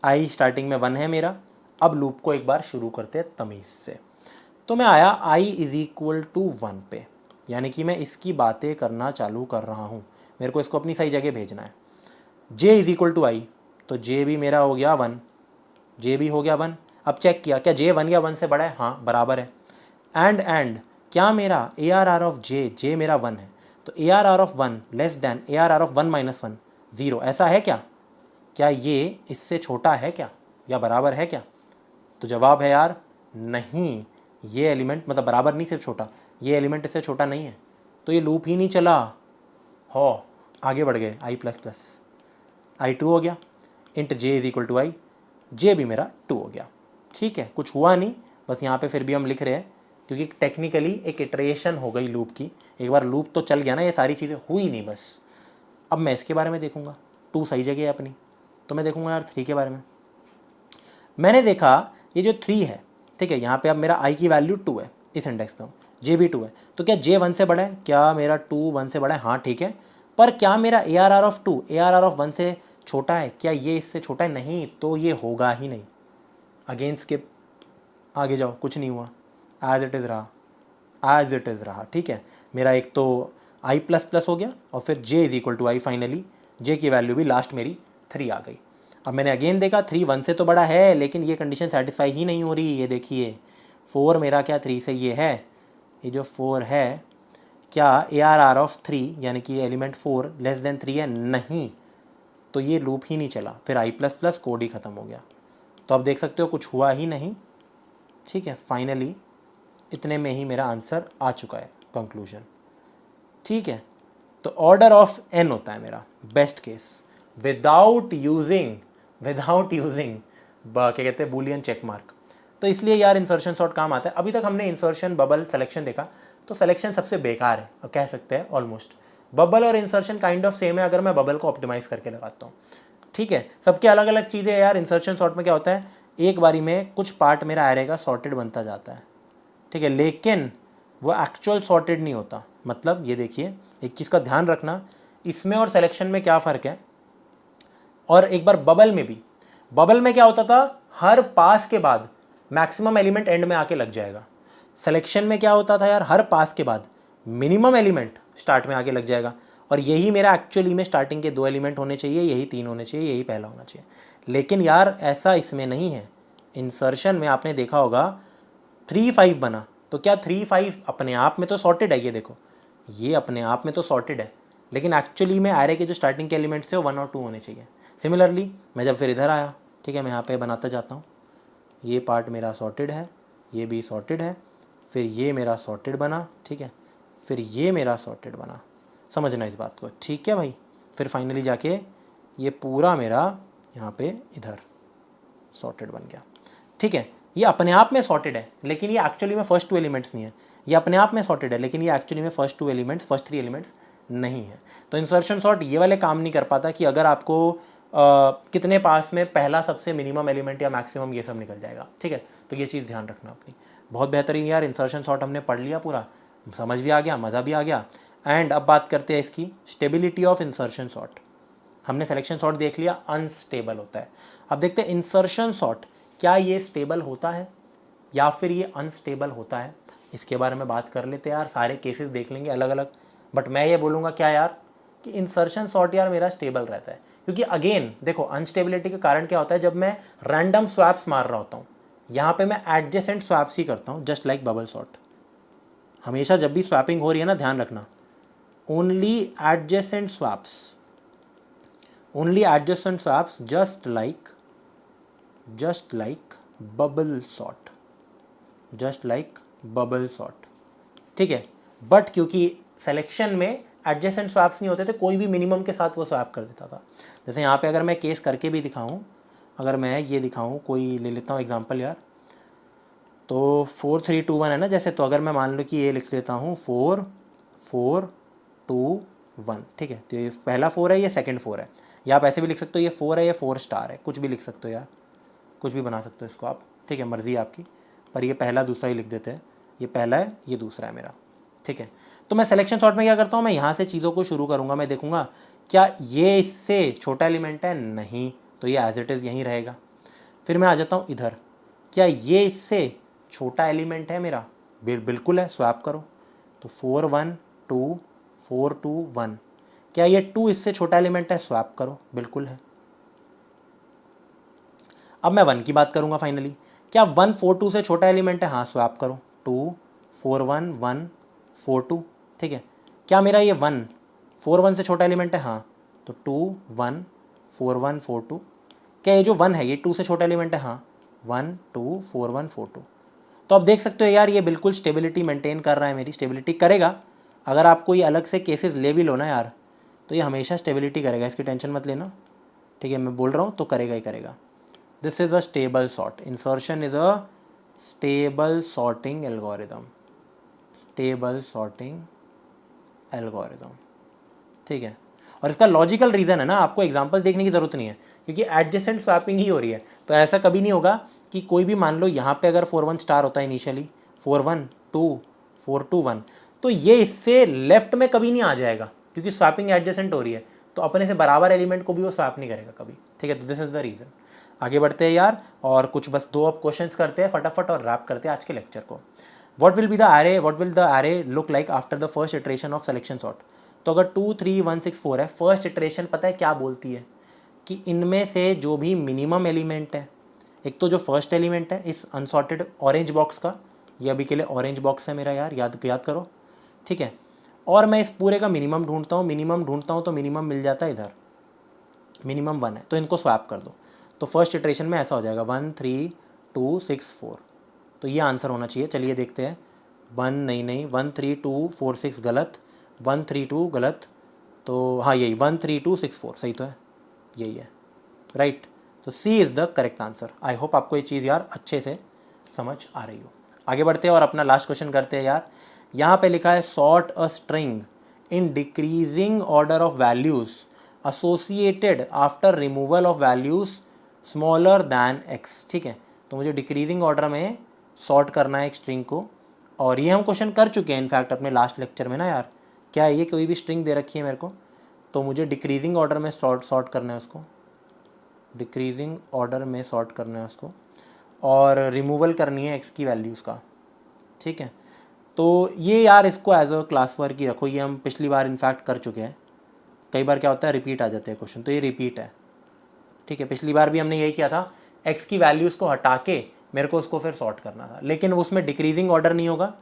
i स्टार्टिंग में 1 है मेरा। अब लूप को एक बार शुरू करते हैं तमीज़ से। तो मैं आया i = 1 पे, यानी कि मैं इसकी बातें करना चालू कर रहा हूँ, मेरे को इसको अपनी सही जगह भेजना है। j = i, तो j भी मेरा हो गया 1, j भी हो गया 1। अब चेक किया क्या j 1 या 1 से बड़ा है, हाँ बराबर है। एंड क्या मेरा ARR ऑफ j मेरा 1 है, तो ARR ऑफ 1 < ARR ऑफ 1 - 1 0, ऐसा है क्या, क्या ये इससे छोटा है क्या या बराबर है क्या? तो जवाब है यार नहीं, ये एलिमेंट मतलब बराबर नहीं, सिर्फ छोटा, ये एलिमेंट इससे छोटा नहीं है, तो ये लूप ही नहीं चला हो, आगे बढ़ गए i++, i2 हो गया, इंट j = i, j भी मेरा 2 हो गया, ठीक है, कुछ हुआ नहीं, बस यहाँ पे फिर भी हम लिख रहे हैं क्योंकि टेक्निकली एक इटरेशन हो गई लूप की, एक बार लूप तो चल गया ना, ये सारी चीज़ें हुई नहीं बस। अब मैं इसके बारे में देखूंगा, 2 सही जगह है अपनी, तो मैं देखूंगा यार 3 के बारे में। मैंने देखा ये जो 3 है, ठीक है, यहाँ पे अब मेरा i की वैल्यू 2 है, इस इंडेक्स में j भी 2 है, तो क्या j 1 से बड़ा है? क्या मेरा 2 1 से बड़ा है? हाँ ठीक है, पर क्या मेरा ARR ऑफ 2 ARR ऑफ 1 से छोटा है? क्या ये इससे छोटा है? नहीं, तो ये होगा ही नहीं। अगेन स्किप, आगे जाओ, कुछ नहीं हुआ, एज इट इज़ रहा, एज इट इज़ रहा, ठीक है। मेरा एक तो i प्लस प्लस हो गया और फिर j is equal to i, finally j की वैल्यू भी लास्ट मेरी 3 आ गई। अब मैंने अगेन देखा 3 1 से तो बड़ा है, लेकिन ये कंडीशन सेटिस्फाई ही नहीं हो रही। ये देखिए 4 मेरा क्या 3 से ये है, ये जो 4 है क्या ARR ऑफ 3 यानी कि एलिमेंट 4 लेस देन 3 है? नहीं, तो ये लूप ही नहीं चला, फिर i प्लस प्लस कोड ही ख़त्म हो गया। तो अब देख सकते हो कुछ हुआ ही नहीं, ठीक है। फाइनली इतने में ही मेरा आंसर आ चुका है, कंक्लूजन, ठीक है। तो ऑर्डर ऑफ n होता है मेरा बेस्ट केस, विदाउट यूजिंग क्या कहते हैं, बूलियन चेक मार्क। तो इसलिए यार इंसर्शन सॉर्ट काम आता है। अभी तक हमने इंसर्शन, बबल, सिलेक्शन देखा, तो सिलेक्शन सबसे बेकार है, और कह सकते हैं ऑलमोस्ट। बबल और इंसर्शन काइंड ऑफ सेम है अगर मैं बबल को ऑप्टिमाइज करके लगाता हूँ, ठीक है। सबके अलग अलग चीज़ें यार। इंसर्शन सॉर्ट में क्या होता है, एक बारी में कुछ पार्ट मेरा एरे का सॉर्टेड बनता जाता है, ठीक है, लेकिन वो एक्चुअल सॉर्टेड नहीं होता। मतलब ये देखिए, एक चीज़ का ध्यान रखना, इसमें और सिलेक्शन में क्या फ़र्क है। और एक बार बबल में भी, बबल में क्या होता था, हर पास के बाद मैक्सिमम एलिमेंट एंड में आके लग जाएगा। सिलेक्शन में क्या होता था यार, हर पास के बाद मिनिमम एलिमेंट स्टार्ट में आके लग जाएगा। और यही मेरा एक्चुअली में स्टार्टिंग के 2 एलिमेंट होने चाहिए, यही 3 होने चाहिए, यही पहला होना चाहिए। लेकिन यार ऐसा इसमें नहीं है। इंसर्शन में आपने देखा होगा 3 5 बना, तो क्या 3 5 अपने आप में तो सॉर्टेड है, ये देखो ये अपने आप में तो सॉर्टेड है, लेकिन एक्चुअली में एरे के जो स्टार्टिंग के एलिमेंट्स थे वो 1 और 2 होने चाहिए। सिमिलरली मैं जब फिर इधर आया, ठीक है, मैं यहाँ पे बनाता जाता हूँ, ये पार्ट मेरा सॉर्टेड है, ये भी सॉर्टेड है, फिर ये मेरा सॉर्टेड बना, ठीक है, फिर ये मेरा सॉर्टेड बना, समझना इस बात को, ठीक है भाई। फिर फाइनली जाके ये पूरा मेरा यहाँ पे इधर सॉर्टेड बन गया, ठीक है। ये अपने आप में सॉर्टेड है, लेकिन ये एक्चुअली में फर्स्ट 2 एलिमेंट्स नहीं है। ये अपने आप में सॉर्टेड है, लेकिन ये एक्चुअली में फर्स्ट 2 एलिमेंट्स, फर्स्ट 3 एलिमेंट्स नहीं है। तो इंसर्शन सॉर्ट ये वाले काम नहीं कर पाता कि अगर आपको कितने पास में पहला सबसे मिनिमम एलिमेंट या मैक्सिमम ये सब निकल जाएगा, ठीक है। तो ये चीज़ ध्यान रखना अपनी। बहुत बेहतरीन यार, इंसर्शन सॉर्ट हमने पढ़ लिया पूरा, समझ भी आ गया, मज़ा भी आ गया। एंड अब बात करते हैं इसकी स्टेबिलिटी ऑफ इंसर्शन सॉर्ट। हमने सिलेक्शन सॉर्ट देख लिया, अनस्टेबल होता है। अब देखते हैं इंसर्शन सॉर्ट, क्या ये स्टेबल होता है या फिर ये अनस्टेबल होता है, इसके बारे में बात कर लेते हैं यार। सारे केसेस देख लेंगे अलग अलग, बट मैं ये बोलूँगा क्या यार कि इंसर्शन सॉर्ट यार मेरा स्टेबल रहता है। क्योंकि अगेन देखो, अनस्टेबिलिटी का कारण क्या होता है, जब मैं रैंडम स्वैप्स मार रहा होता हूँ, यहाँ पे मैं एडजेसेंट स्वैप्स ही करता हूँ, जस्ट लाइक बबल सॉर्ट। हमेशा जब भी स्वैपिंग हो रही है ना, ध्यान रखना, only adjacent swaps, only adjacent swaps, just like bubble sort, just like bubble sort, ठीक है। बट क्योंकि सिलेक्शन में एडजेसेंट स्वैप्स नहीं होते थे, कोई भी मिनिमम के साथ वो स्वैप कर देता था। जैसे यहाँ पे अगर मैं केस करके भी दिखाऊँ, अगर मैं ये दिखाऊँ, कोई ले लेता हूँ एग्जांपल यार, तो 4 3 2 1 है ना जैसे, तो अगर मैं मान लो कि ये लिख लेता हूँ 4 4 2 1, ठीक है, तो ये पहला 4 है, ये सेकंड 4 है, या आप ऐसे भी लिख सकते हो ये 4 है, ये 4 स्टार है, कुछ भी लिख सकते हो यार, कुछ भी बना सकते हो इसको आप, ठीक है, मर्ज़ी है आपकी। पर ये पहला दूसरा ही लिख देते हैं, ये पहला है, ये दूसरा है मेरा, ठीक है। तो मैं सिलेक्शन सॉर्ट में क्या करता हूँ, मैं यहाँ से चीज़ों को शुरू करूँगा, मैं देखूँगा क्या ये इससे छोटा एलिमेंट है, नहीं, तो ये एज इट इज़ यहीं रहेगा। फिर मैं आ जाता हूँ इधर, क्या ये इससे छोटा एलिमेंट है मेरा, बिल्कुल है, स्वैप करो, तो 4 1 2 4 2 1, क्या ये 2 इससे छोटा एलिमेंट है, स्वैप करो, बिल्कुल है। अब मैं 1 की बात करूँगा फाइनली, क्या 1 4 2 से छोटा एलिमेंट है, हाँ, स्वैप करो, 2 4 1 1 4 2, ठीक है। क्या मेरा ये 1 4 1 से छोटा एलिमेंट है, हाँ, तो 2 1 4 1 4 2। क्या ये जो 1 है ये 2 से छोटा एलिमेंट है, हाँ, 1 2 4 1 4 2। तो अब देख सकते हो यार, ये बिल्कुल स्टेबिलिटी मेंटेन कर रहा है, मेरी स्टेबिलिटी करेगा। अगर आपको ये अलग से केसेस ले भी लो ना यार, तो ये हमेशा स्टेबिलिटी करेगा, इसकी टेंशन मत लेना, ठीक है, मैं बोल रहा हूँ तो करेगा ही करेगा। This is a stable sort, insertion is a stable sorting algorithm, stable sorting algorithm, ठीक है। और इसका लॉजिकल रीज़न है ना, आपको एग्जांपल देखने की ज़रूरत नहीं है क्योंकि एडजेसेंट स्वैपिंग ही हो रही है। तो ऐसा कभी नहीं होगा कि कोई भी, मान लो यहाँ पे अगर 4 1 स्टार होता है इनिशियली, 4 1 2 4 2 1, तो ये इससे लेफ्ट में कभी नहीं आ जाएगा क्योंकि स्वैपिंग एडजेसेंट हो रही है, तो अपने से बराबर एलिमेंट को भी वो स्वैप नहीं करेगा कभी, ठीक है। तो दिस इज द रीज़न। आगे बढ़ते हैं यार, और कुछ बस 2 अब क्वेश्चंस करते हैं फटाफट और रैप करते हैं आज के लेक्चर को। What will the array look like after the first iteration of selection sort. तो अगर 2 3 1 6 4 है, फर्स्ट इटरेशन पता है क्या बोलती है कि इनमें से जो भी मिनिमम एलिमेंट है, एक तो जो फर्स्ट एलिमेंट है इस अनसॉर्टेड ऑरेंज बॉक्स का, ये अभी के लिए ऑरेंज बॉक्स है मेरा यार, याद करो, ठीक है। और मैं इस पूरे का मिनिमम ढूंढता हूँ, तो मिनिमम मिल जाता है इधर, मिनिमम 1 है, तो इनको स्वैप कर दो। तो फर्स्ट इटरेशन में ऐसा हो जाएगा 1 3 2 6 4, तो ये आंसर होना चाहिए। चलिए देखते हैं। 1 नहीं 1 3 2 4 6 गलत, 1 3 2 गलत, तो हाँ यही 1 3 2 6 4 सही तो है, यही है राइट। तो C is the correct answer. I hope आपको ये चीज़ यार अच्छे से समझ आ रही हो। आगे बढ़ते हैं और अपना लास्ट क्वेश्चन करते हैं यार। यहाँ पे लिखा है sort a string in decreasing order of values associated after removal of values smaller than x, ठीक है। तो मुझे डिक्रीजिंग ऑर्डर में सॉर्ट करना है एक स्ट्रिंग को, और ये हम क्वेश्चन कर चुके हैं इनफैक्ट अपने लास्ट लेक्चर में ना यार। क्या है ये, कोई भी स्ट्रिंग दे रखी है मेरे को, तो मुझे डिक्रीजिंग ऑर्डर में सॉर्ट करना है उसको, डिक्रीजिंग ऑर्डर में सॉर्ट करना है उसको, और रिमूवल करनी है एक्स की वैल्यूज़ का, ठीक है। तो ये यार इसको एज अ क्लास वर्क ही रखो, ये हम पिछली बार इनफैक्ट कर चुके हैं। कई बार क्या होता है रिपीट आ जाते हैं क्वेश्चन, तो ये रिपीट है, ठीक है। पिछली बार भी हमने यही किया था, एक्स की वैल्यूज़ को हटा के मेरे को उसको फिर सॉर्ट करना था, लेकिन उसमें डिक्रीजिंग ऑर्डर नहीं होगा।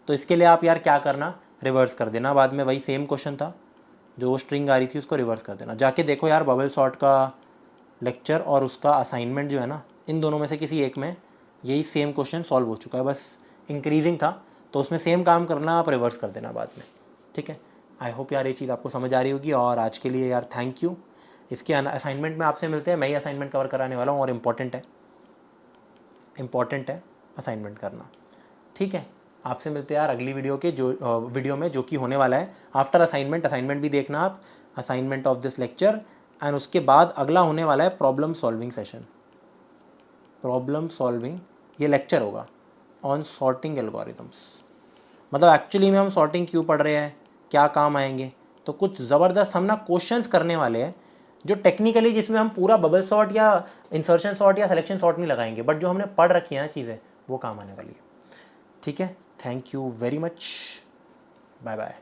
तो इसके लिए आप यार क्या करना, रिवर्स कर देना बाद में, वही सेम क्वेश्चन था जो वो स्ट्रिंग आ रही थी उसको रिवर्स कर देना। जाके देखो यार बबल सॉर्ट का लेक्चर और उसका असाइनमेंट जो है ना, इन दोनों में से किसी एक में यही सेम क्वेश्चन सॉल्व हो चुका है, बस इंक्रीजिंग था, तो उसमें सेम काम करना, आप रिवर्स कर देना बाद में, ठीक है। आई होप यार ये चीज़ आपको समझ आ रही होगी, और आज के लिए यार थैंक यू। इसके असाइनमेंट में आपसे मिलते हैं, मैं ही असाइनमेंट कवर कराने वाला हूँ, और इम्पॉर्टेंट है असाइनमेंट करना, ठीक है। आपसे मिलते हैं यार अगली वीडियो में जो कि होने वाला है आफ्टर असाइनमेंट भी देखना आप, assignment of this lecture, and उसके बाद अगला होने वाला है problem solving session, problem solving ये लेक्चर होगा ऑन सॉर्टिंग एल्गोरिदम्स। मतलब एक्चुअली में हम सॉर्टिंग क्यों पढ़ रहे हैं, क्या काम आएंगे, तो कुछ ज़बरदस्त हम ना क्वेश्चंस करने वाले हैं जो टेक्निकली, जिसमें हम पूरा बबल सॉर्ट या इंसर्शन सॉर्ट या सिलेक्शन सॉर्ट नहीं लगाएंगे, बट जो हमने पढ़ रखी है ना चीज़ें, वो काम आने वाली है, ठीक है। Thank you very much, bye bye.